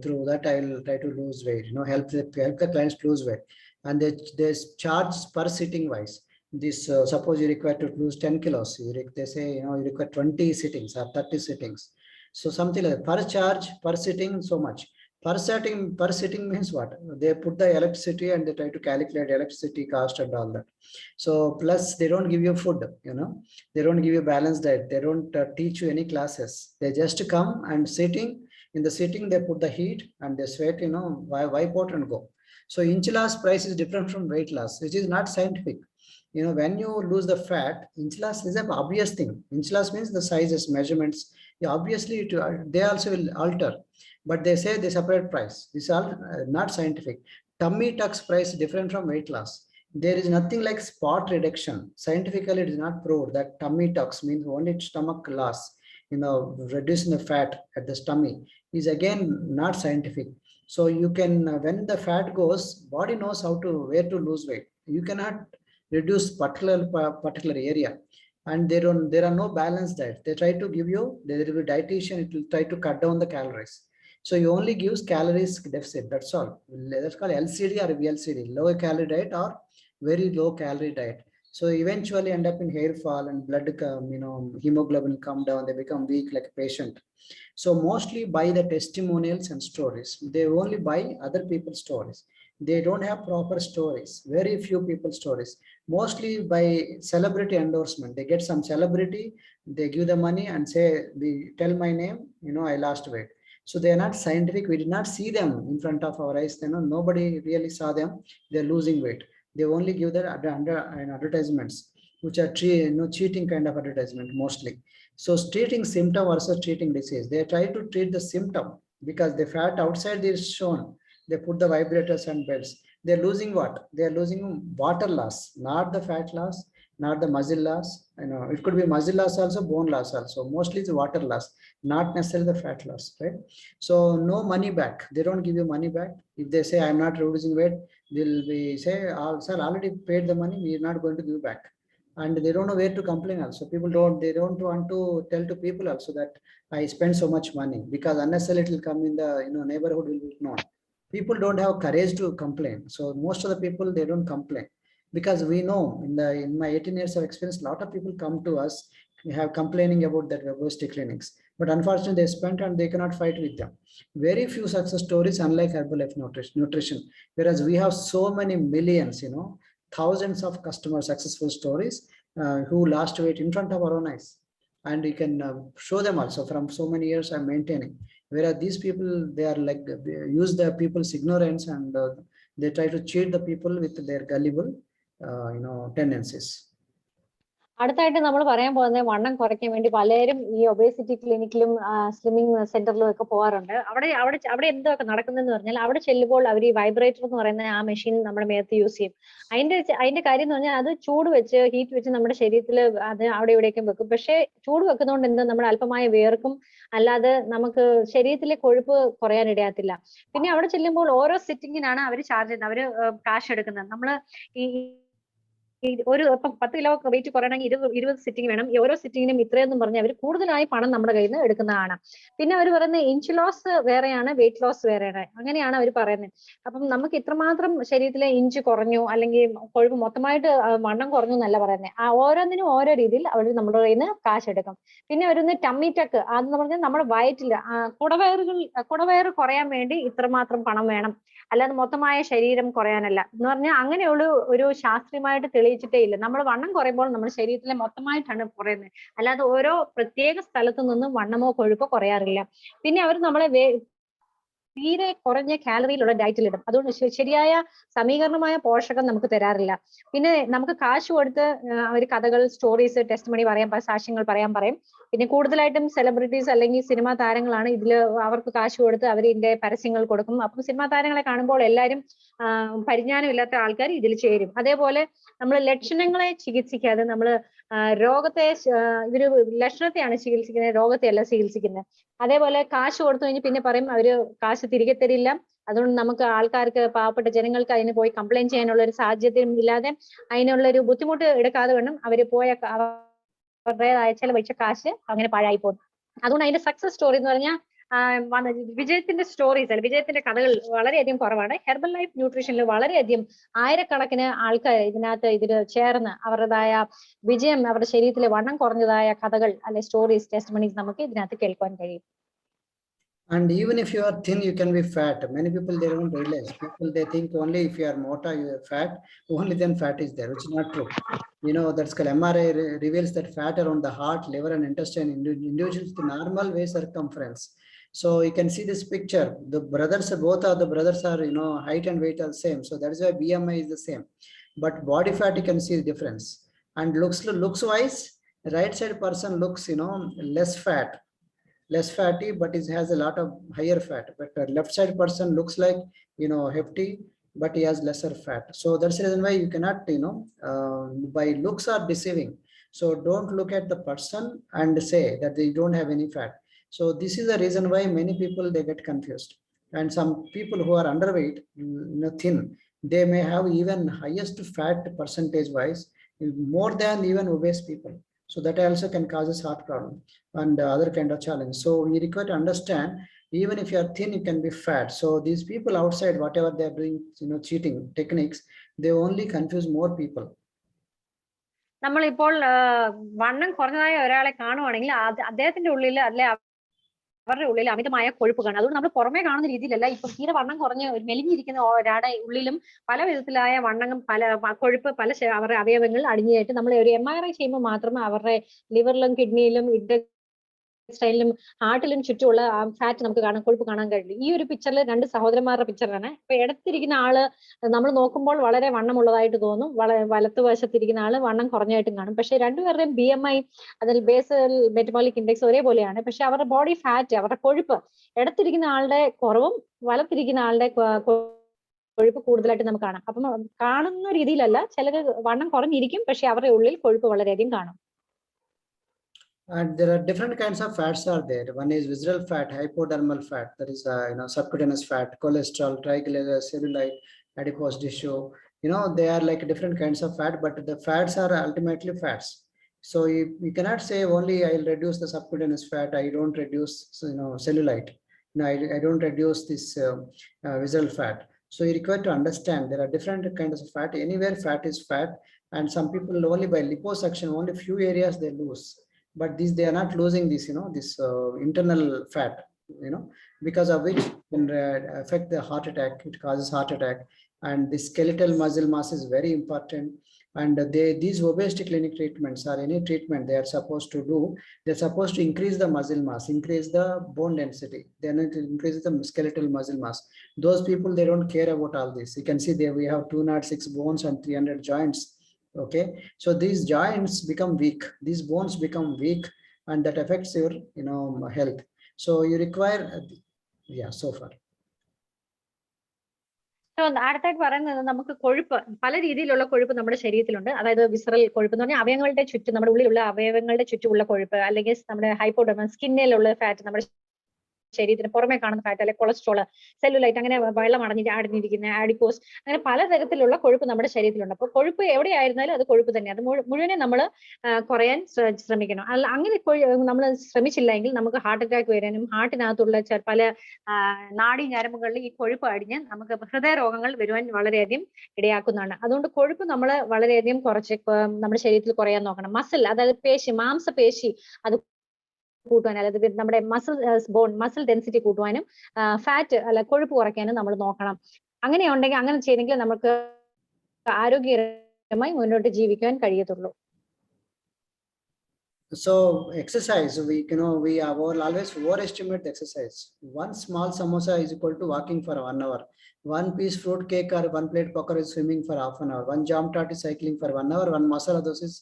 through that I will try to lose weight, help the clients lose weight, and they charge per sitting wise. This suppose you require to lose 10 kilos, they say you require 20 sittings or 30 sittings. So something like per charge per sitting so much. Per sitting means what? They put the electricity and they try to calculate electricity cost and all that. So plus they don't give you food, they don't give you balanced diet. They don't teach you any classes. They just come and in the sitting they put the heat and they sweat, wipe out and go. So inch loss price is different from weight loss, which is not scientific. When you lose the fat, inch loss is an obvious thing. Inch loss means the sizes, measurements. Obviously they also will alter, but they say they separate price. This is all not scientific. Tummy tucks price different from weight loss. There is nothing like spot reduction. Scientifically, it is not proved that tummy tucks means only stomach loss, reducing the fat at the stomach is again not scientific. So you can, when the fat goes, body knows where to lose weight. You cannot reduce particular area, and there are no balanced diet. They try to give you, there will be dietitian, it will try to cut down the calories. So you only gives calories deficit, that's all. That's called LCD or VLCD, low calorie diet or very low calorie diet. So eventually end up in hair fall and blood, hemoglobin come down, they become weak like a patient. So mostly buy the testimonials and stories. They only buy other people's stories. They don't have proper stories. Very few people's stories. Mostly by celebrity endorsement. They get some celebrity, they give the money and say, tell my name, I lost weight. So they are not scientific. We did not see them in front of our eyes. Nobody really saw them. They're losing weight. They only give their advertisements, which are cheating kind of advertisement mostly. So treating symptom versus treating disease. They try to treat the symptom because the fat outside is shown. They put the vibrators and belts. They're losing what? They're losing water loss, not the fat loss, not the muscle loss. It could be muscle loss also, bone loss also. Mostly it's water loss, not necessarily the fat loss, right? So no money back. They don't give you money back. If they say I'm not losing weight, they'll be say, sir, already paid the money, we are not going to give back. and they don't know where to complain also. People don't want to tell to people also that I spend so much money, because unnecessarily it will come in the neighborhood will be known. People don't have courage to complain. So most of the people, they don't complain, because we know in my 18 years of experience, a lot of people come to us, have complaining about that obesity clinics, but unfortunately they spent and they cannot fight with them. Very few success stories, unlike Herbalife nutrition, whereas we have so many millions, thousands of customer successful stories who lost weight in front of our own eyes, and you can show them also from so many years I'm maintaining. Whereas these people, they are like use the people's ignorance, and they try to cheat the people with their gullible tendencies. അടുത്തായിട്ട് നമ്മൾ പറയാൻ പോകുന്നത് വണ്ണം കുറയ്ക്കാൻ വേണ്ടി പലരും ഈ obesity ക്ലിനിക്കിലും slimming സെന്ററിലും ഒക്കെ പോകാറുണ്ട്. അവിടെ എന്തൊക്കെ നടക്കുന്നതെന്ന് പറഞ്ഞാൽ, അവിടെ ചെല്ലുമ്പോൾ അവർ ഈ വൈബ്രേറ്റർ എന്ന് പറയുന്ന ആ മെഷീൻ നമ്മുടെ മേത്ത് യൂസ് ചെയ്യും. അതിന്റെ കാര്യം എന്ന് പറഞ്ഞാൽ, അത് ഹീറ്റ് വെച്ച് നമ്മുടെ ശരീരത്തിൽ അത് അവിടെ ഇവിടേക്കും വെക്കും. പക്ഷെ ചൂട് വെക്കുന്നതുകൊണ്ട് എന്താ, നമ്മൾ അല്പമായ വേർക്കും, അല്ലാതെ നമുക്ക് ശരീരത്തിലെ കൊഴുപ്പ് കുറയാൻ ഇടയാത്തില്ല. പിന്നെ അവിടെ ചെല്ലുമ്പോൾ ഓരോ സിറ്റിങ്ങിനാണ് അവർ ചാർജ് ചെയ്യുന്നത്, അവര് കാശ് എടുക്കുന്നത്. നമ്മള് ഒരു 10 കിലോ വെയിറ്റ് കുറയണമെങ്കിൽ 20 സിറ്റിംഗ് വേണം. ഓരോ സിറ്റിങ്ങിനും ഇത്രയെന്നും പറഞ്ഞ് അവർ കൂടുതലായി പണം നമ്മുടെ കയ്യിൽ നിന്ന് എടുക്കുന്നതാണ്. പിന്നെ അവർ പറയുന്നത് ഇഞ്ച് ലോസ് വേറെയാണ്, വെയിറ്റ് ലോസ് വേറെയാണ്, അങ്ങനെയാണ് അവർ പറയുന്നത്. അപ്പം നമുക്ക് ഇത്രമാത്രം ശരീരത്തിലെ ഇഞ്ച് കുറഞ്ഞു, അല്ലെങ്കിൽ കൊഴുപ്പ് മൊത്തമായിട്ട് വണ്ണം കുറഞ്ഞു എന്നല്ല പറയുന്നത്. ഓരോന്നിനും ഓരോ രീതിയിൽ അവർ നമ്മുടെ കയ്യിൽ നിന്ന് കാശ് എടുക്കും. പിന്നെ വരുന്ന ടമ്മി ടക്ക്, അതെന്ന് പറഞ്ഞാൽ നമ്മുടെ വയറ്റില് കുടവയറ് കുറയാൻ വേണ്ടി ഇത്രമാത്രം പണം വേണം, അല്ലാതെ മൊത്തമായ ശരീരം കുറയാനല്ല എന്ന് പറഞ്ഞാൽ അങ്ങനെയുള്ള ഒരു ശാസ്ത്രീയമായിട്ട് തെളിയിച്ചിട്ടേ ഇല്ല. നമ്മൾ വണ്ണം കുറയുമ്പോൾ നമ്മുടെ ശരീരത്തിലെ മൊത്തമായിട്ടാണ് കുറയുന്നത്, അല്ലാതെ ഓരോ പ്രത്യേക സ്ഥലത്തു നിന്നും വണ്ണമോ കൊഴുപ്പോ കുറയാറില്ല. പിന്നെ അവർ നമ്മളെ തീരെ കുറഞ്ഞ കാലറിയിലുള്ള ഡയറ്റിലിടും. അതുകൊണ്ട് ശരിയായ സമീകരണമായ പോഷകം നമുക്ക് തരാറില്ല. പിന്നെ നമുക്ക് കാശ് കൊടുത്ത് അവർ കഥകൾ, സ്റ്റോറീസ്, ടെസ്റ്റ് മണി സാക്ഷ്യങ്ങൾ പറയാൻ പറയും. പിന്നെ കൂടുതലായിട്ടും സെലിബ്രിറ്റീസ് അല്ലെങ്കിൽ സിനിമാ താരങ്ങളാണ് ഇതില്, അവർക്ക് കാശ് കൊടുത്ത് അവർ ഇതിന്റെ പരസ്യങ്ങൾ കൊടുക്കും. അപ്പം സിനിമാ താരങ്ങളെ കാണുമ്പോൾ എല്ലാവരും പരിജ്ഞാനമില്ലാത്ത ആൾക്കാർ ഇതിൽ ചേരും. അതേപോലെ നമ്മൾ ലക്ഷണങ്ങളെ ചികിത്സിക്കാതെ നമ്മൾ രോഗത്തെ, ഇവര് ലക്ഷണത്തെയാണ് ചികിത്സിക്കുന്നത്, രോഗത്തെയല്ല ചികിത്സിക്കുന്നത്. അതേപോലെ കാശ് കൊടുത്തു കഴിഞ്ഞ് പിന്നെ പറയും അവര് കാശ് തിരികെ തരില്ല. അതുകൊണ്ട് നമുക്ക് ആൾക്കാർക്ക്, പാവപ്പെട്ട ജനങ്ങൾക്ക് അതിന് പോയി കംപ്ലൈന്റ് ചെയ്യാനുള്ള ഒരു സാഹചര്യം ഇല്ലാതെ, അതിനുള്ള ഒരു ബുദ്ധിമുട്ട് എടുക്കാതെ വേണം അവര് അവരുടേതായ ചെലവഴിച്ച കാശ് അങ്ങനെ പാഴായി പോകും. അതുകൊണ്ട് അതിന്റെ സക്സസ് സ്റ്റോറി എന്ന് പറഞ്ഞാൽ വിജയത്തിന്റെ സ്റ്റോറീസ് അല്ല, വിജയത്തിന്റെ കഥകൾ വളരെയധികം കുറവാണ്. ഹെർബൽ ലൈഫ് ന്യൂട്രീഷനിൽ വളരെയധികം ആയിരക്കണക്കിന് ആൾക്കാർ ഇതില് ചേർന്ന് അവരുടേതായ വിജയം, അവരുടെ ശരീരത്തിലെ വണ്ണം കുറഞ്ഞതായ കഥകൾ അല്ലെ സ്റ്റോറീസ്, ടെസ്റ്റിമണീസ് നമുക്ക് ഇതിനകത്ത് കേൾക്കാൻ കഴിയും. And even if you are thin, you can be fat. Many people, they don't realize. People, they think only if you are mota, you are fat, only then fat is there, which is not true. That's called MRI reveals that fat around the heart, liver, and intestine individuals the normal waist circumference. So you can see this picture. The brothers, both of the brothers are, height and weight are the same. So that is why BMI is the same. But body fat, you can see the difference. And looks wise, right side person looks, less fatty, but it has a lot of higher fat. But the left side person looks like, hefty, but he has lesser fat. So that's the reason why you cannot, by looks are deceiving. So don't look at the person and say that they don't have any fat. So this is the reason why many people, they get confused. And some people who are underweight, thin, they may have even highest fat percentage wise, more than even obese people. So that also can cause a heart problem and other kind of challenge. So we require to understand, even if you are thin, you can be fat. So these people outside, whatever they are doing, cheating techniques, they only confuse more people. നമ്മളിപ്പോൾ വണ്ണം കുറഞ്ഞതായ ഒരാളെ കാണുവാണെങ്കിൽ അദ്ദേഹത്തിന്റെ ഉള്ളിൽ അല്ലെ അവരുടെ ഉള്ളിൽ അമിതമായ കൊഴുപ്പ് കാണും. അതുകൊണ്ട് നമ്മൾ പുറമേ കാണുന്ന രീതിയിലല്ല, ഇപ്പൊ തീരെ വണ്ണം കുറഞ്ഞ് മെലിഞ്ഞിരിക്കുന്ന ഒരാളുടെ ഉള്ളിലും പല വിധത്തിലായ വണ്ണങ്ങും കൊഴുപ്പ് അവരുടെ അവയവങ്ങളിൽ അടിഞ്ഞായിട്ട് നമ്മൾ ഒരു MRI ചെയ്യുമ്പോൾ മാത്രമേ അവരുടെ ലിവറിലും കിഡ്നിയിലും സ്റ്റൈലിലും ഹാർട്ടിലും ചുറ്റുമുള്ള ഫാറ്റ് നമുക്ക് കൊഴുപ്പ് കാണാൻ കഴിയില്ല. ഈ ഒരു പിക്ചറിൽ രണ്ട് സഹോദരന്മാരുടെ പിക്ചറാണ്. ഇപ്പൊ ഇടത്തിരിക്കുന്ന ആള് നമ്മൾ നോക്കുമ്പോൾ വളരെ വണ്ണമുള്ളതായിട്ട് തോന്നും, വലത്തുവശത്തിരിക്കുന്ന ആള് വണ്ണം കുറഞ്ഞായിട്ടും കാണും. പക്ഷെ രണ്ടുപേരുടെയും BMI, അതിൽ ബേസൽ മെറ്റബോളിക് ഇൻഡെക്സ് ഒരേപോലെയാണ്. പക്ഷെ അവരുടെ ബോഡി ഫാറ്റ്, അവരുടെ കൊഴുപ്പ് ഇടത്തിരിക്കുന്ന ആളുടെ കുറവും വലത്തിരിക്കുന്ന ആളുടെ കൊഴുപ്പ് കൂടുതലായിട്ട് നമുക്ക് കാണാം. അപ്പം കാണുന്ന രീതിയിലല്ല, ചിലർ വണ്ണം കുറഞ്ഞിരിക്കും, പക്ഷെ അവരുടെ ഉള്ളിൽ കൊഴുപ്പ് വളരെയധികം കാണും. And there are different kinds of fats are there. One is visceral fat, hypodermal fat, that is subcutaneous fat, cholesterol, triglycerides, cellulite, adipose tissue, they are like different kinds of fat, but the fats are ultimately fats. So you cannot say only I'll reduce the subcutaneous fat, I don't reduce cellulite, no, I don't reduce this visceral fat. So you require to understand there are different kinds of fat. Anywhere fat is fat, and some people only by liposuction only few areas they lose, but these they are not losing this this internal fat, because of which can affect the heart attack. It causes heart attack. And the skeletal muscle mass is very important. And these obesity clinic treatments or any treatment they are supposed to do, they're supposed to increase the muscle mass, increase the bone density, then it increases the skeletal muscle mass. Those people, they don't care about all this. You can see there we have 206 bones and 300 joints. Okay, so these joints become weak, these bones become weak, and that affects your health. So you require yeah, so far. അടുത്തായിട്ട് പറയുന്നത് നമുക്ക് കൊഴുപ്പ്, പല രീതിയിലുള്ള കൊഴുപ്പ് നമ്മുടെ ശരീരത്തിലുണ്ട്. അതായത് visceral കൊഴുപ്പ് എന്ന് പറഞ്ഞാൽ അവയവങ്ങളുടെ ചുറ്റും, നമ്മുടെ ഉള്ളിലുള്ള അവയവങ്ങളുടെ ചുറ്റുമുള്ള കൊഴുപ്പ്, അല്ലെങ്കിൽ നമ്മുടെ ഹൈപ്പോഡെർമസ് സ്കിന്നിലുള്ള ഫാറ്റ്, നമ്മുടെ ശരീരത്തിന് പുറമെ കാണുന്ന ഫാറ്റ്, അല്ലെങ്കിൽ കൊളസ്ട്രോൾ, സെല്ലുലൈറ്റ്, അങ്ങനെ വെള്ളം അടഞ്ഞിരിക്കുന്ന ആഡിപ്പോസ്, അങ്ങനെ പലതരത്തിലുള്ള കൊഴുപ്പ് നമ്മുടെ ശരീരത്തിലുണ്ട്. അപ്പോൾ കൊഴുപ്പ് എവിടെയായിരുന്നാലും അത് കൊഴുപ്പ് തന്നെ. അത് മുഴുവനെ നമ്മൾ കുറയാൻ ശ്രമിക്കണം. അങ്ങനെ നമ്മൾ ശ്രമിച്ചില്ലെങ്കിൽ നമുക്ക് ഹാർട്ട് അറ്റാക്ക് വരാനും ഹാർട്ടിനകത്തുള്ള പല നാഡീ ഞരമ്പുകളിൽ ഈ കൊഴുപ്പ് അടിഞ്ഞ് നമുക്ക് ഹൃദയരോഗങ്ങൾ വരുവാൻ വളരെയധികം ഇടയാക്കുന്നതാണ്. അതുകൊണ്ട് കൊഴുപ്പ് നമ്മൾ വളരെയധികം കുറച്ച് നമ്മുടെ ശരീരത്തിൽ കുറയാൻ നോക്കണം. മസിൽ, അതായത് പേശി, മാംസപേശി അത് കൂട്ടുവാനും, അതായത് നമ്മുടെ മസിൽ ഡെൻസിറ്റി കൂട്ടുവാനും, ഫാറ്റ് അല്ല കൊഴുപ്പ് കുറയ്ക്കാനും നമ്മൾ നോക്കണം. അങ്ങനെയുണ്ടെങ്കിൽ, അങ്ങനെ ചെയ്തെങ്കിൽ നമുക്ക് ആരോഗ്യകരമായി മുന്നോട്ട് ജീവിക്കാൻ കഴിയത്തുള്ളൂ. So exercise, we always overestimate the exercise. One small samosa is equal to walking for 1 hour. One piece fruit cake or one plate poker is swimming for half an hour. One jam tart is cycling for 1 hour. One masala dosa is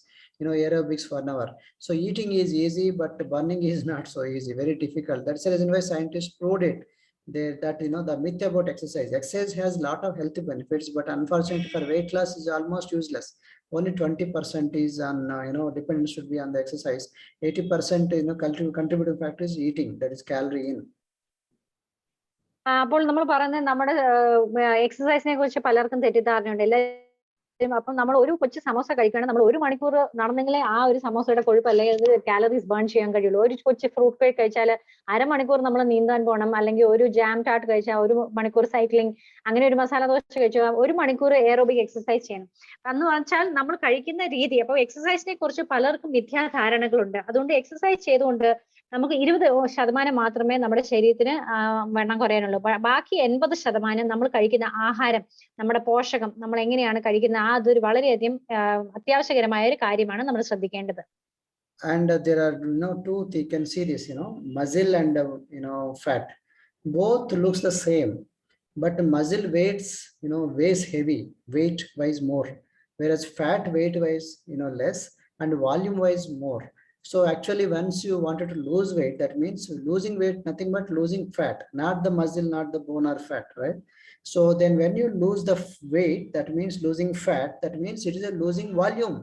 aerobics for 1 hour. So eating is easy, but burning is not so easy, very difficult. That's the reason why scientists proved it. That the myth about exercise. Exercise has a lot of health benefits, but unfortunately for weight loss is almost useless. Only 20% is on dependence should be on the exercise. 80% contributing factor is eating, that is calorie in. അപ്പോൾ നമ്മൾ പറയുന്നത് നമ്മുടെ എക്സസൈസിനെ കുറിച്ച് പലർക്കും തെറ്റിദ്ധാരണയുണ്ട്. അപ്പം നമ്മൾ ഒരു കൊച്ചു സമോസ കഴിക്കുകയാണെങ്കിൽ നമ്മൾ 1 മണിക്കൂർ നടന്നെങ്കിലേ ആ ഒരു സമോസയുടെ കൊഴുപ്പ് അല്ലെങ്കിൽ കാലറീസ് ബേൺ ചെയ്യാൻ കഴിയുള്ളൂ. ഒരു കൊച്ചു ഫ്രൂട്ട് കേക്ക് കഴിച്ചാൽ അരമണിക്കൂർ നമ്മൾ നീന്താൻ പോകണം, അല്ലെങ്കിൽ ഒരു ജാം ടാർട്ട് കഴിച്ചാൽ 1 മണിക്കൂർ സൈക്ലിംഗ്, അങ്ങനെ ഒരു മസാല ദോശ കഴിച്ചാൽ 1 മണിക്കൂർ എയറോബിക് എക്സസൈസ് ചെയ്യണം. എന്ന് വെച്ചാൽ നമ്മൾ കഴിക്കുന്ന രീതി. അപ്പോൾ എക്സസൈസിനെ കുറിച്ച് പലർക്കും മിഥ്യാധാരണകളുണ്ട്. അതുകൊണ്ട് എക്സസൈസ് ചെയ്തുകൊണ്ട് നമുക്ക് 20% മാത്രമേ നമ്മുടെ ശരീരത്തിന് വണ്ണം കുറയാനുള്ളൂ. ബാക്കി 80% നമ്മൾ കഴിക്കുന്ന ആഹാരം, നമ്മുടെ പോഷകം, നമ്മൾ എങ്ങനെയാണ് കഴിക്കുന്നത്, അതൊരു വളരെയധികം അത്യാവശ്യകരമായ ഒരു കാര്യമാണ് നമ്മൾ ശ്രദ്ധിക്കേണ്ടത്. And there are two, you can see this, muscle and fat, both looks the same, but muscle weighs heavy, weight wise more, whereas fat weight wise less, and volume wise more. So actually once you wanted to lose weight, that means losing weight nothing but losing fat, not the muscle, not the bone or fat, right? So then when you lose the weight, that means losing fat, that means it is a losing volume,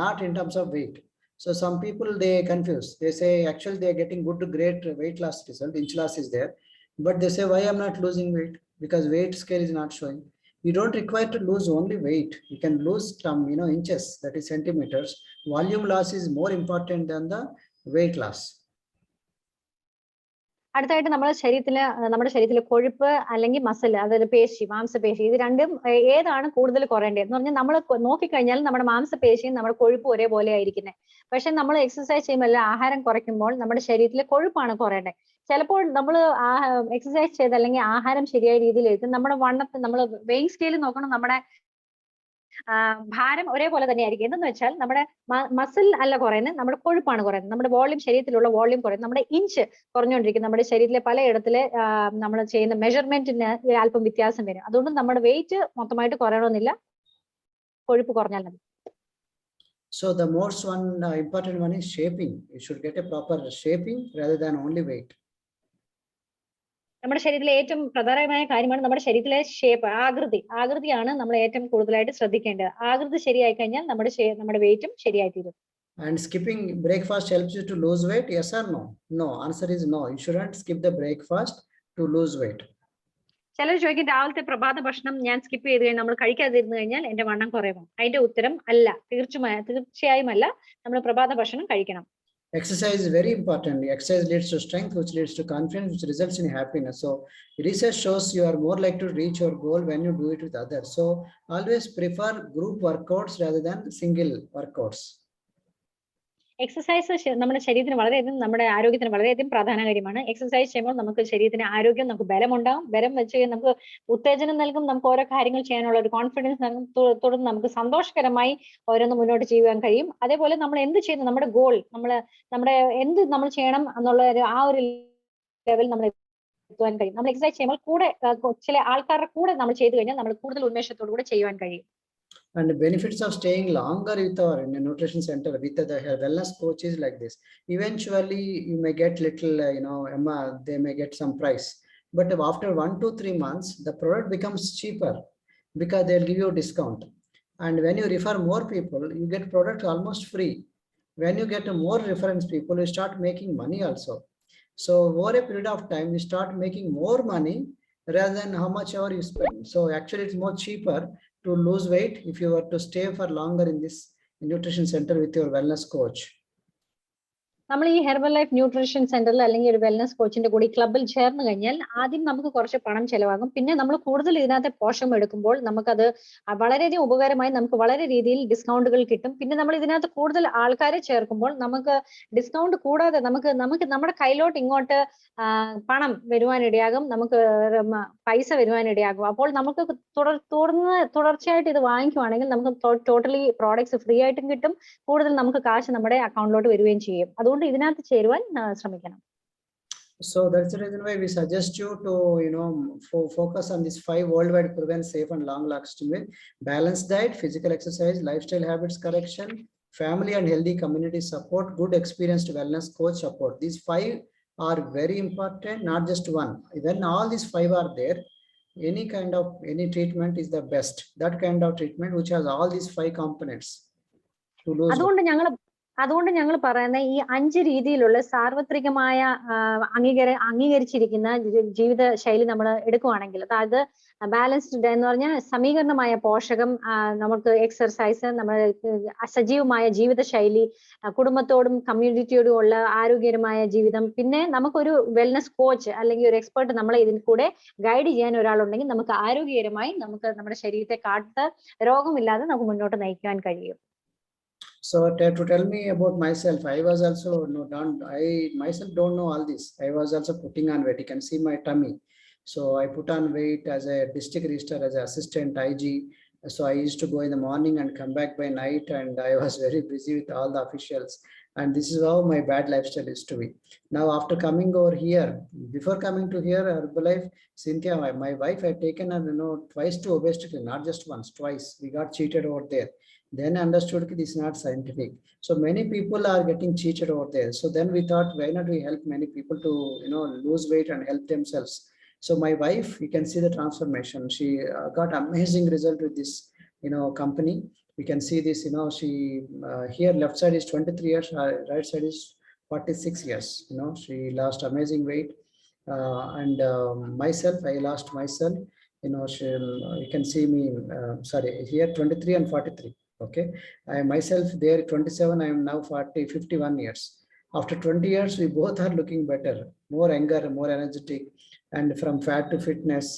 not in terms of weight. So some people, they confuse, they say actually they are getting good to great weight loss result, inch loss is there, but they say why I'm not losing weight, because weight scale is not showing. You don't require to lose only weight, you can lose some inches, that is centimeters. Volume loss is more important than the weight loss. അടുത്തായിട്ട് നമ്മുടെ ശരീരത്തിലെ കൊഴുപ്പ് അല്ലെങ്കിൽ muscle, അതായത് പേശി, മാംസപേശി, ഇത് രണ്ടും ഏതാണ് കൂടുതൽ കുറയേണ്ടത് എന്ന് പറഞ്ഞാൽ നമ്മൾ നോക്കിക്കഴിഞ്ഞാൽ നമ്മുടെ മാംസപേശിയും നമ്മുടെ കൊഴുപ്പ് ഒരേപോലെ ആയിരിക്കുന്നത്. പക്ഷെ നമ്മൾ എക്സസൈസ് ചെയ്യുമ്പോൾ, ആഹാരം കുറയ്ക്കുമ്പോൾ നമ്മുടെ ശരീരത്തിലെ കൊഴുപ്പാണ് കുറയേണ്ടത്. ചിലപ്പോൾ നമ്മൾ എക്സസൈസ് ചെയ്ത് അല്ലെങ്കിൽ ആഹാരം ശരിയായ രീതിയിൽ എടുത്ത് നമ്മുടെ വണ്ണത്തെ, നമ്മൾ വെയിങ് സ്കെയിൽ നോക്കണം, നമ്മുടെ ഭാരം ഒരേപോലെ തന്നെ ആയിരിക്കും. എന്തെന്ന് വെച്ചാൽ നമ്മുടെ മസിൽ അല്ല കുറയുന്നത്, നമ്മുടെ കൊഴുപ്പാണ് കുറയുന്നത്. നമ്മുടെ വോളിയം, ശരീരത്തിലുള്ള വോളിയം കുറയുന്നത്, നമ്മുടെ ഇഞ്ച് കുറഞ്ഞുകൊണ്ടിരിക്കും. നമ്മുടെ ശരീരത്തിലെ പലയിടത്തിലെ നമ്മൾ ചെയ്യുന്ന മെഷർമെന്റിന് അല്പം വ്യത്യാസം വരും. അതുകൊണ്ട് നമ്മുടെ വെയിറ്റ് മൊത്തമായിട്ട് കുറയണമെന്നില്ല, കൊഴുപ്പ് കുറഞ്ഞാൽ മതി. So the most important one is shaping. You should get a proper shaping rather than only weight. നമ്മുടെ ശരീരത്തിലെ ഏറ്റവും പ്രധാനമായ കാര്യമാണ് നമ്മുടെ ശരീരത്തിലെ ഷേപ്പ്, ആകൃതിയാണ് നമ്മൾ ഏറ്റവും കൂടുതലായിട്ട് ശ്രദ്ധിക്കേണ്ടത്. ആകൃതി ശരിയായി കഴിഞ്ഞാൽ നമ്മുടെ വെയിറ്റും ശരിയായി തീരും. And skipping breakfast helps you to lose weight, yes or no? No, answer is no. You shouldn't skip the breakfast to lose weight. ചിലർ ചോദിക്കും രാവിലത്തെ പ്രഭാത ഭക്ഷണം ഞാൻ സ്കിപ്പ് ചെയ്ത് കഴിഞ്ഞാൽ നമ്മൾ കഴിക്കാതിരുന്നു കഴിഞ്ഞാൽ എന്റെ വണ്ണം കുറയുമോ? അതിന്റെ ഉത്തരം അല്ല, തീർച്ചയായും അല്ല. നമ്മൾ പ്രഭാത ഭക്ഷണം കഴിക്കണം. Exercise is very important. Exercise leads to strength, which leads to confidence, which results in happiness. So research shows you are more likely to reach your goal when you do it with others. So always prefer group workouts rather than single workouts. Exercise നമ്മുടെ ശരീരത്തിന് വളരെയധികം, നമ്മുടെ ആരോഗ്യത്തിന് വളരെയധികം പ്രാധാന്യകരമാണ്. Exercise ചെയ്യുമ്പോൾ നമുക്ക് ശരീരത്തിന് ആരോഗ്യം, നമുക്ക് ബലമുണ്ടാവും. ബലം വെച്ച് നമുക്ക് ഉത്തേജനം നൽകും, നമുക്ക് ഓരോ കാര്യങ്ങൾ ചെയ്യാനുള്ള ഒരു കോൺഫിഡൻസ് നൽകും. തുടർന്ന് നമുക്ക് സന്തോഷകരമായി ഓരോന്ന് മുന്നോട്ട് ചെയ്യാൻ കഴിയും. അതേപോലെ നമ്മൾ എന്ത് ചെയ്യുന്നു, നമ്മുടെ ഗോൾ, നമ്മുടെ എന്ത് നമ്മൾ ചെയ്യണം എന്നുള്ള ആ ഒരു ലെവൽ നമ്മൾ എത്തുവാൻ കഴിയും. നമ്മൾ എക്സസൈസ് ചെയ്യുമ്പോൾ കൂടെ ചില ആൾക്കാരുടെ കൂടെ നമ്മൾ ചെയ്തു കഴിഞ്ഞാൽ നമ്മൾ കൂടുതൽ ഉന്മേഷത്തോടു കൂടെ ചെയ്യുവാൻ കഴിയും. And the benefits of staying longer with our nutrition center with the wellness coach is like this. Eventually, you may get little, Emma, they may get some price. But after 1 to 3 months, the product becomes cheaper because they'll give you a discount. And when you refer more people, you get product almost free. When you get more reference people, you start making money also. So over a period of time, you start making more money rather than how much ever you spend. So actually, it's more cheaper to lose weight if you were to stay for longer in this nutrition center with your wellness coach. നമ്മൾ ഈ herbal life nutrition സെന്ററിൽ അല്ലെങ്കിൽ ഒരു wellness കോച്ചിന്റെ കൂടി ക്ലബിൽ ചേർന്ന് കഴിഞ്ഞാൽ ആദ്യം നമുക്ക് കുറച്ച് പണം ചെലവാകും. പിന്നെ നമ്മൾ കൂടുതൽ ഇതിനകത്ത് പോഷകം എടുക്കുമ്പോൾ നമുക്കത് വളരെയധികം ഉപകാരമായി, നമുക്ക് വളരെ രീതിയിൽ ഡിസ്കൗണ്ടുകൾ കിട്ടും. പിന്നെ നമ്മൾ ഇതിനകത്ത് കൂടുതൽ ആൾക്കാരെ ചേർക്കുമ്പോൾ നമുക്ക് ഡിസ്കൗണ്ട് കൂടാതെ നമുക്ക് നമ്മുടെ കയ്യിലോട്ട് ഇങ്ങോട്ട് പണം വരുവാനിടയാകും, നമുക്ക് പൈസ വരുവാനിടയാകും. അപ്പോൾ നമുക്ക് തുടർച്ചയായിട്ട് ഇത് വാങ്ങിക്കുവാണെങ്കിൽ നമുക്ക് ടോട്ടലി പ്രോഡക്ട്സ് ഫ്രീ ആയിട്ടും കിട്ടും, കൂടുതൽ നമുക്ക് കാശ് നമ്മുടെ അക്കൗണ്ടിലോട്ട് വരികയും ചെയ്യും. അതുകൊണ്ട് ഇതിനകത്ത് ചേരുവാൻ ശ്രമിക്കണം. So that's the reason why we suggest you to focus on these 5 worldwide proven, safe and long lasting way: balanced diet, physical exercise, lifestyle habits correction, family and healthy community support, good experienced wellness coach support. These 5 are very important, not just one. When all these 5 are there, any treatment is the best. That kind of treatment which has all these 5 components to lose. അതുകൊണ്ട് ഞങ്ങൾ പറയുന്ന ഈ 5 രീതിയിലുള്ള സാർവത്രികമായ അംഗീകരിച്ചിരിക്കുന്ന ജീവിത ശൈലി നമ്മൾ എടുക്കുവാണെങ്കിൽ, അതായത് ബാലൻസ്ഡ് എന്ന് പറഞ്ഞാൽ സമീകരണമായ പോഷകം, നമുക്ക് എക്സർസൈസ്, നമ്മുടെ സജീവമായ ജീവിത ശൈലി, കുടുംബത്തോടും കമ്മ്യൂണിറ്റിയോടും ഉള്ള ആരോഗ്യകരമായ ജീവിതം, പിന്നെ നമുക്കൊരു വെൽനസ് കോച്ച് അല്ലെങ്കിൽ ഒരു എക്സ്പേർട്ട് നമ്മളെ ഇതിൽ കൂടെ ഗൈഡ് ചെയ്യാൻ ഒരാളുണ്ടെങ്കിൽ നമുക്ക് ആരോഗ്യകരമായി നമുക്ക് നമ്മുടെ ശരീരത്തെ കാത്ത് രോഗമില്ലാതെ നമുക്ക് മുന്നോട്ട് നയിക്കാൻ കഴിയും. So to tell me about myself, I was also I myself don't know all this. I was also putting on weight. You can see my tummy. So I put on weight as a district registrar, as an assistant IG. So I used to go in the morning and come back by night, and I was very busy with all the officials. And this is how my bad lifestyle used to be. Now after coming over here, before coming to here, Herbalife, Cynthia, my wife, had taken her twice to obesity, not just once, twice. We got cheated over there. Then understood this is not scientific. So many people are getting cheated over there. So then we thought, why not we help many people to lose weight and help themselves. So my wife, you can see the transformation. She got amazing result with this company. We can see this, she here left side is 23 years, right side is 46 years. She lost amazing weight. And myself, I lost myself. You can see me, sorry, here 23 and 43. Okay, I myself there 27, I am now 51 years. After 20 years, we both are looking better, more younger, more energetic, and from fat to fitness.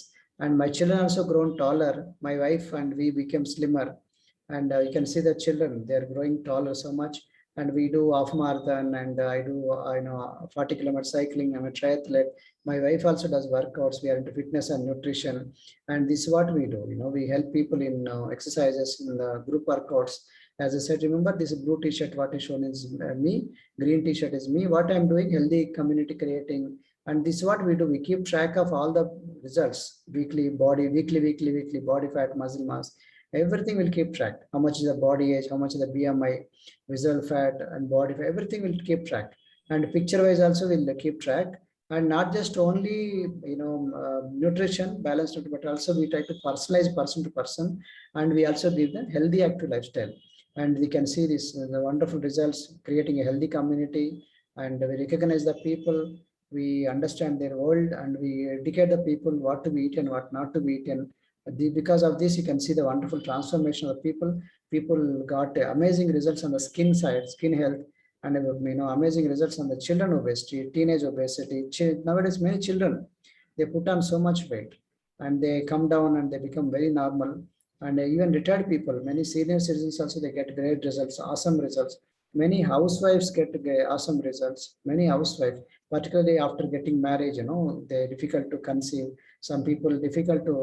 And my children also grown taller. My wife and we became slimmer. And you can see the children, they are growing taller so much. And we do half marathon, and I do 40-kilometer cycling. I'm a triathlete. My wife also does workouts. We are into fitness and nutrition, and this is what we do. We help people in exercises, in the group workouts. As I said, remember this blue t-shirt, what is shown is me, green t-shirt is me. What I'm doing, healthy community creating, and this is what we do. We keep track of all the results, weekly body fat, muscle mass. Everything will keep track. How much is the body age, how much is the BMI, visual fat and body fat, everything will keep track. And picture wise also will keep track. And not just only nutrition, balanced, but also we try to personalize person to person, and we also give the healthy active lifestyle. And we can see this the wonderful results, creating a healthy community, and we recognize the people. we understand their world, and we educate the people what to eat and what not to eat. And because of this, you can see the wonderful transformation of the people. People got amazing results on the skin side, skin health, and amazing results on the children obesity, teenage obesity. Nowadays, many children, they put on so much weight, and they come down and they become very normal. And even retired people, many senior citizens also, they get great results, awesome results. Many housewives get awesome results. Many housewives, particularly after getting married, they're difficult to conceive. Some people difficult to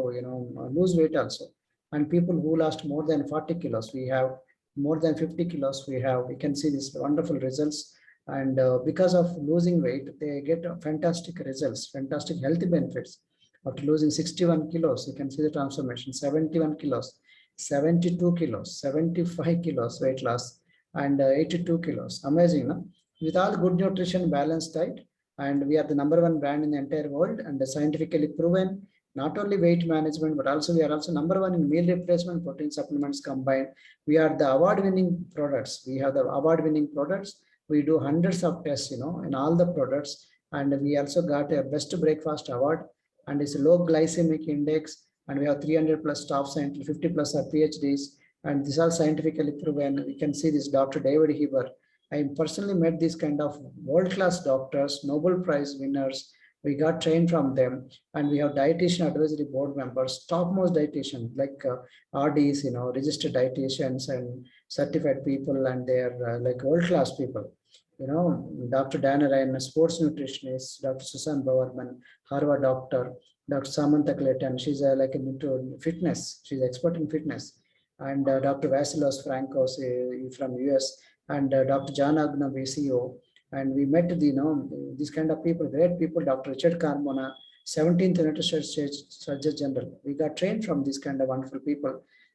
lose weight also. And people who lost more than 40 kilos, we have more than 50 kilos, we can see these wonderful results. And because of losing weight, they get fantastic results, fantastic health benefits. After losing 61 kilos, you can see the transformation. 71 kilos, 72 kilos, 75 kilos weight loss, and 82 kilos. Amazing, no? With all good nutrition, balanced diet, and we are the #1 brand in the entire world, and scientifically proven. Not only weight management, but also we are also #1 in meal replacement, protein supplements combined. We are the award-winning products. We have the award-winning products. We do hundreds of tests, in all the products, and we also got a best breakfast award, and it's a low glycemic index, and we have 300 plus staff scientists, 50 plus are PhDs, and these are scientifically proven. We can see this Dr. David Heber. I personally met these kind of world-class doctors, Nobel Prize winners. We got trained from them, and we have dietitian advisory board members, topmost dietitian like RDs, registered dietitians and certified people, and they're like world-class people. Dr. Dana Ryan, a sports nutritionist, Dr. Susan Bowerman, Harvard doctor, Dr. Samantha Clayton, she's like into fitness, she's expert in fitness, and Dr. Vasilos Frankos from US, and Dr. John Agnavi, CEO. And we met these kind of people, great people, Dr. Richard Carmona, 17th United States Surgeon General. We got trained from these kind of wonderful people.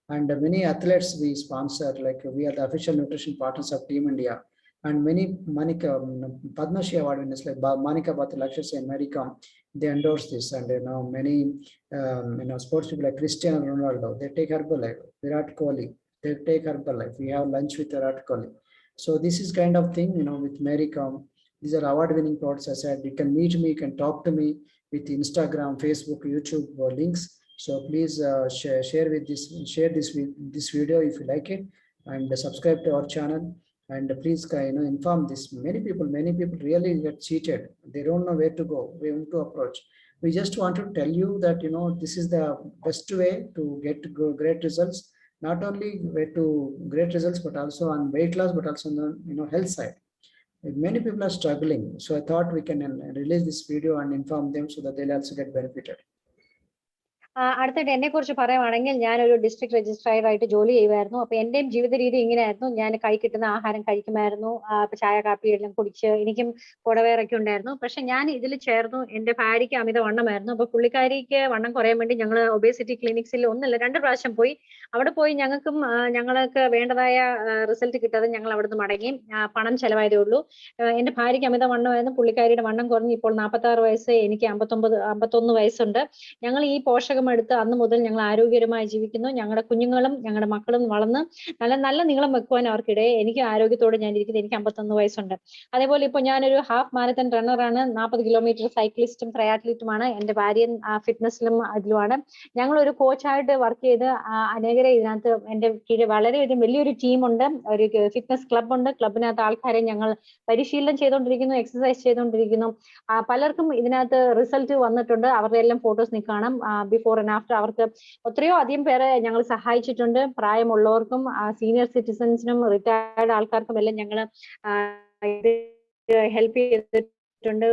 And many athletes we sponsor, like we are the official nutrition partners of Team India. And many Padma Shri award winners like Monica Batalakshis and Mary Kom, they endorse this. And many sports people like Cristiano Ronaldo, they take Herbalife. Virat Kohli, they take Herbalife. We have lunch with Virat Kohli. So this is kind of thing, with Mary Kom. These are award-winning products. I said you can meet me, you can talk to me with Instagram, Facebook, YouTube links. So please share this video if you like it, and subscribe to our channel. And please inform this. Many people really get cheated. They don't know where to go, where to approach. We just want to tell you that this is the best way to get great results. Not only way to great results, but also on weight loss, but also on the health side. Many people are struggling, so I thought we can release this video and inform them so that they'll also get benefited. അടുത്തിട്ട് എന്നെ കുറിച്ച് പറയുവാണെങ്കിൽ ഞാനൊരു district registrar ആയിട്ട് ജോലി ചെയ്യുമായിരുന്നു. അപ്പൊ എന്റെയും ജീവിത രീതി ഇങ്ങനെയായിരുന്നു. ഞാൻ കൈ കിട്ടുന്ന ആഹാരം കഴിക്കുമായിരുന്നു. ചായ കാപ്പി എല്ലാം കുടിച്ച് എനിക്കും കുടവേറൊക്കെ ഉണ്ടായിരുന്നു. പക്ഷെ ഞാൻ ഇതിൽ ചേർന്നു. എന്റെ ഭാര്യയ്ക്ക് അമിതവണ്ണമായിരുന്നു. അപ്പൊ പുള്ളിക്കാരിക്ക് വണ്ണം കുറയാൻ വേണ്ടി ഞങ്ങൾ ഒബേസിറ്റി ക്ലിനിക്സിൽ 1 അല്ല 2 പ്രാവശ്യം പോയി. അവിടെ പോയി ഞങ്ങൾക്ക് വേണ്ടതായ റിസൾട്ട് കിട്ടാതെ ഞങ്ങൾ അവിടുന്ന് മടങ്ങി. പണം ചെലവായതേ ഉള്ളൂ. എന്റെ ഭാര്യയ്ക്ക് അമിതവണ്ണമായിരുന്നു. പുള്ളിക്കാരിയുടെ വണ്ണം കുറഞ്ഞ് ഇപ്പോൾ 46 വയസ്സ്, എനിക്ക് 51 വയസ്സുണ്ട്. ഞങ്ങൾ ഈ പോഷകം എടുത്ത് അന്ന് മുതൽ ഞങ്ങൾ ആരോഗ്യകരമായി ജീവിക്കുന്നു. ഞങ്ങളുടെ കുഞ്ഞുങ്ങളും ഞങ്ങളുടെ മക്കളും വളർന്ന് നല്ല നീളം വെക്കുവാൻ അവർക്കിടയെ. എനിക്ക് ആരോഗ്യത്തോടെ ഞാൻ ഇരിക്കുന്നത്. എനിക്ക് 51 വയസ്സുണ്ട്. അതേപോലെ ഇപ്പൊ ഞാനൊരു ഹാഫ് മാരത്തൺ റണ്ണറാണ്. 40 കിലോമീറ്റർ സൈക്ലിസ്റ്റും ട്രയാത്ലീറ്റുമാണ്. എന്റെ ഭാര്യൻ ഫിറ്റ്നസിലും അതിലുമാണ്. ഞങ്ങൾ ഒരു കോച്ചായിട്ട് വർക്ക് ചെയ്ത് അനേകരെ ഇതിനകത്ത് എന്റെ കീഴിൽ വളരെയധികം വലിയൊരു ടീമുണ്ട്. ഒരു ഫിറ്റ്നസ് ക്ലബ് ഉണ്ട്. ക്ലബിനകത്ത് ആൾക്കാരെ ഞങ്ങൾ പരിശീലനം ചെയ്തുകൊണ്ടിരിക്കുന്നു, എക്സസൈസ് ചെയ്തുകൊണ്ടിരിക്കുന്നു. പലർക്കും ഇതിനകത്ത് റിസൾട്ട് വന്നിട്ടുണ്ട്. അവരുടെ എല്ലാം ഫോട്ടോസ് കാണാം. Before and after. അവർക്ക് എത്രയോ അധികം പേരെ ഞങ്ങൾ സഹായിച്ചിട്ടുണ്ട്. പ്രായമുള്ളവർക്കും സീനിയർ സിറ്റിസൺസിനും റിട്ടയർഡ് ആൾക്കാർക്കും എല്ലാം ഞങ്ങൾ ഹെൽപ്പ് ചെയ്തിട്ടുണ്ട്.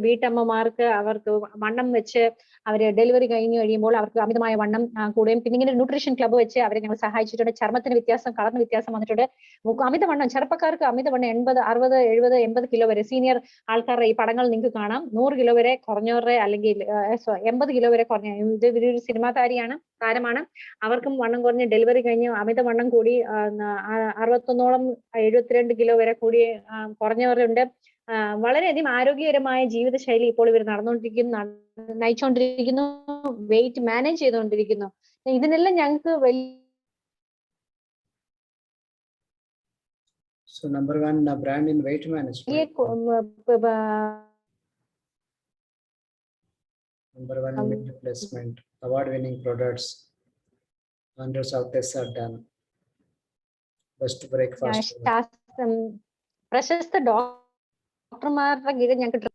വീട്ടമ്മമാർക്ക് അവർക്ക് വണ്ണം വെച്ച് അവര് ഡെലിവറി കഴിഞ്ഞ് കഴിയുമ്പോൾ അവർക്ക് അമിതമായ വണ്ണം കൂടുകയും പിന്നെ ഇങ്ങനെ ന്യൂട്രീഷൻ ക്ലബ്ബ് വെച്ച് അവരെ ഞങ്ങൾ സഹായിച്ചിട്ടുണ്ട്. ചർമ്മത്തിന് വ്യത്യാസം, കളറിന് വ്യത്യാസം വന്നിട്ടുണ്ട്. അമിതവണ്ണം ചെറുപ്പക്കാർക്ക് അമിതവണ്ണം 80, 60, 70, 80 കിലോ വരെ സീനിയർ ആൾക്കാരുടെ ഈ പടങ്ങൾ നിങ്ങൾക്ക് കാണാം. 100 കിലോ വരെ കുറഞ്ഞവരുടെ അല്ലെങ്കിൽ 80 കിലോ വരെ കുറഞ്ഞ ഇത് ഒരു സിനിമാ താരമാണ്. അവർക്കും വണ്ണം കുറഞ്ഞ് ഡെലിവറി കഴിഞ്ഞ് അമിതവണ്ണം കൂടി 61ഓളം 72 കിലോ വരെ കൂടി കുറഞ്ഞവരുണ്ട്. വളരെയധികം ആരോഗ്യകരമായ ജീവിതശൈലി ഇപ്പോൾ ഇവർ നയിച്ചുകൊണ്ടിരിക്കുന്നു, വെയിറ്റ് മാനേജ് ചെയ്തുകൊണ്ടിരിക്കുന്നു. ഇതിനെല്ലാം ഞങ്ങൾക്ക് So #1 brand in weight management. Number one, meal replacement, award-winning products, hundreds of tests are done. Best breakfast. പ്രശസ്ത ഡോക്ടർമാരുടെ കീഴിൽ ഞങ്ങൾക്ക്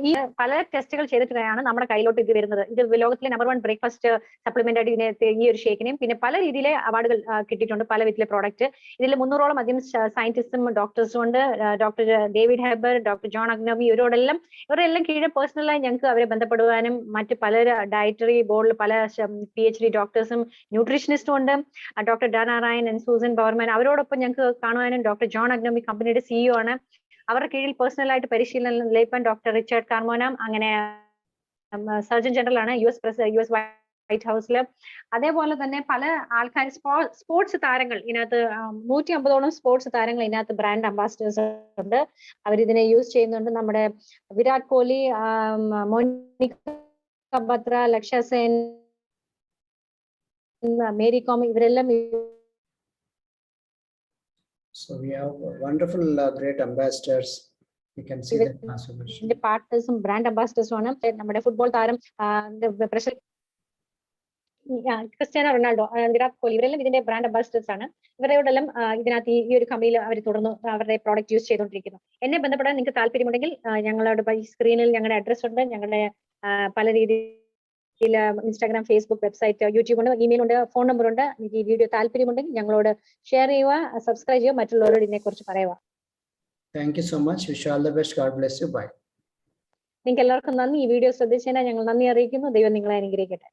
ഈ പല ടെസ്റ്റുകൾ ചെയ്തിട്ടാണ് നമ്മുടെ കയ്യിലോട്ട് ഇത് വരുന്നത്. ഇത് ലോകത്തിലെ നമ്പർ 1 ബ്രേക്ക്ഫാസ്റ്റ് സപ്ലിമെന്റ് ആയിട്ട് ഇതിനെ ഈ ഒരു ഷേക്കിനെയും പിന്നെ പല രീതിയിലെ അവാർഡുകൾ കിട്ടിയിട്ടുണ്ട്, പല വിധത്തിലെ പ്രോഡക്റ്റ്. ഇതിൽ 300ഓളം അധികം സയന്റിസ്റ്റും ഡോക്ടേഴ്സും ഉണ്ട്. ഡോക്ടർ ഡേവിഡ് ഹെബർ, ഡോക്ടർ ജോൺ അഗ്നോമി, ഇവരെല്ലാം കീഴിൽ പേഴ്സണലായി ഞങ്ങൾക്ക് അവരെ ബന്ധപ്പെടുവാനും മറ്റ് പല ഡയറ്ററി ബോർഡിൽ പല PhD ഡോക്ടേഴ്സും ന്യൂട്രീഷനിസ്റ്റും ഉണ്ട്. Doctor Dana Ryan and Susan Bowerman, അവരോടൊപ്പം ഞങ്ങൾക്ക് കാണുവാനും ഡോക്ടർ ജോൺ അഗ്നോമി കമ്പനിയുടെ CEO ആണ്. അവരുടെ കീഴിൽ പേഴ്സണലായിട്ട് പരിശീലനം ലഭിക്കാൻ ഡോക്ടർ റിച്ചാർഡ് കാർമോന, അങ്ങനെ സർജൻ ജനറൽ ആണ് US വൈറ്റ് ഹൗസിൽ. അതേപോലെ തന്നെ പല ആൾക്കാർ സ്പോർട്സ് താരങ്ങൾ ഇതിനകത്ത് 150ഓളം സ്പോർട്സ് താരങ്ങൾ ഇതിനകത്ത് ബ്രാൻഡ് അംബാസിഡേഴ്സ് ഉണ്ട്. അവരിതിനെ യൂസ് ചെയ്യുന്നുണ്ട്. നമ്മുടെ വിരാട് കോഹ്ലി, മോനിക ബത്ര, ലക്ഷ്യ സെൻ, മേരി കോം, ഇവരെല്ലാം. So we have wonderful, great ambassadors. You can see that transformation. ഇതിന്റെ പാർട്ട്നേഴ്സും ബ്രാൻഡ് അംബാസിഡേഴ്സും ആണ്. നമ്മുടെ ഫുട്ബോൾ താരം ക്രിസ്ത്യാനോ റൊണാൾഡോ, വിരാട് കോഹ്ലി, ഇവരെല്ലാം ഇതിന്റെ ബ്രാൻഡ് അംബാസിഡേഴ്സ് ആണ്. ഇവരോടെല്ലാം ഇതിനകത്ത് ഈ ഒരു കമ്പനിയിൽ അവർ തുടർന്ന് അവരുടെ പ്രോഡക്റ്റ് യൂസ് ചെയ്തുകൊണ്ടിരിക്കുന്നു. എന്നെ ബന്ധപ്പെടാൻ നിങ്ങൾക്ക് താല്പര്യമുണ്ടെങ്കിൽ ഞങ്ങളുടെ ഈ സ്ക്രീനിൽ ഞങ്ങളുടെ അഡ്രസ് ഉണ്ട്. ഞങ്ങളുടെ പല രീതിയിൽ ഇൻസ്റ്റാഗ്രാം, ഫേസ്ബുക്ക്, വെബ്സൈറ്റ്, യൂട്യൂബ് ഉണ്ട്, ഇമെയിൽ ഉണ്ട്, ഫോൺ നമ്പർ ഉണ്ട്. നിങ്ങൾക്ക് ഈ വീഡിയോ താല്പര്യമുണ്ടെങ്കിൽ ഞങ്ങളോട് ഷെയർ ചെയ്യുക, സബ്സ്ക്രൈബ് ചെയ്യുക, മറ്റുള്ളവരോട് ഇതിനെക്കുറിച്ച് പറയുക. Thank you so much. Wish you all the best. God bless you. Bye. നിങ്ങൾക്ക് എല്ലാവർക്കും നന്ദി. ഈ വീഡിയോ ശ്രദ്ധിച്ചതിനാൽ ഞങ്ങൾ നന്ദി അറിയിക്കുന്നു. ദൈവം നിങ്ങളെ അനുഗ്രഹിക്കട്ടെ.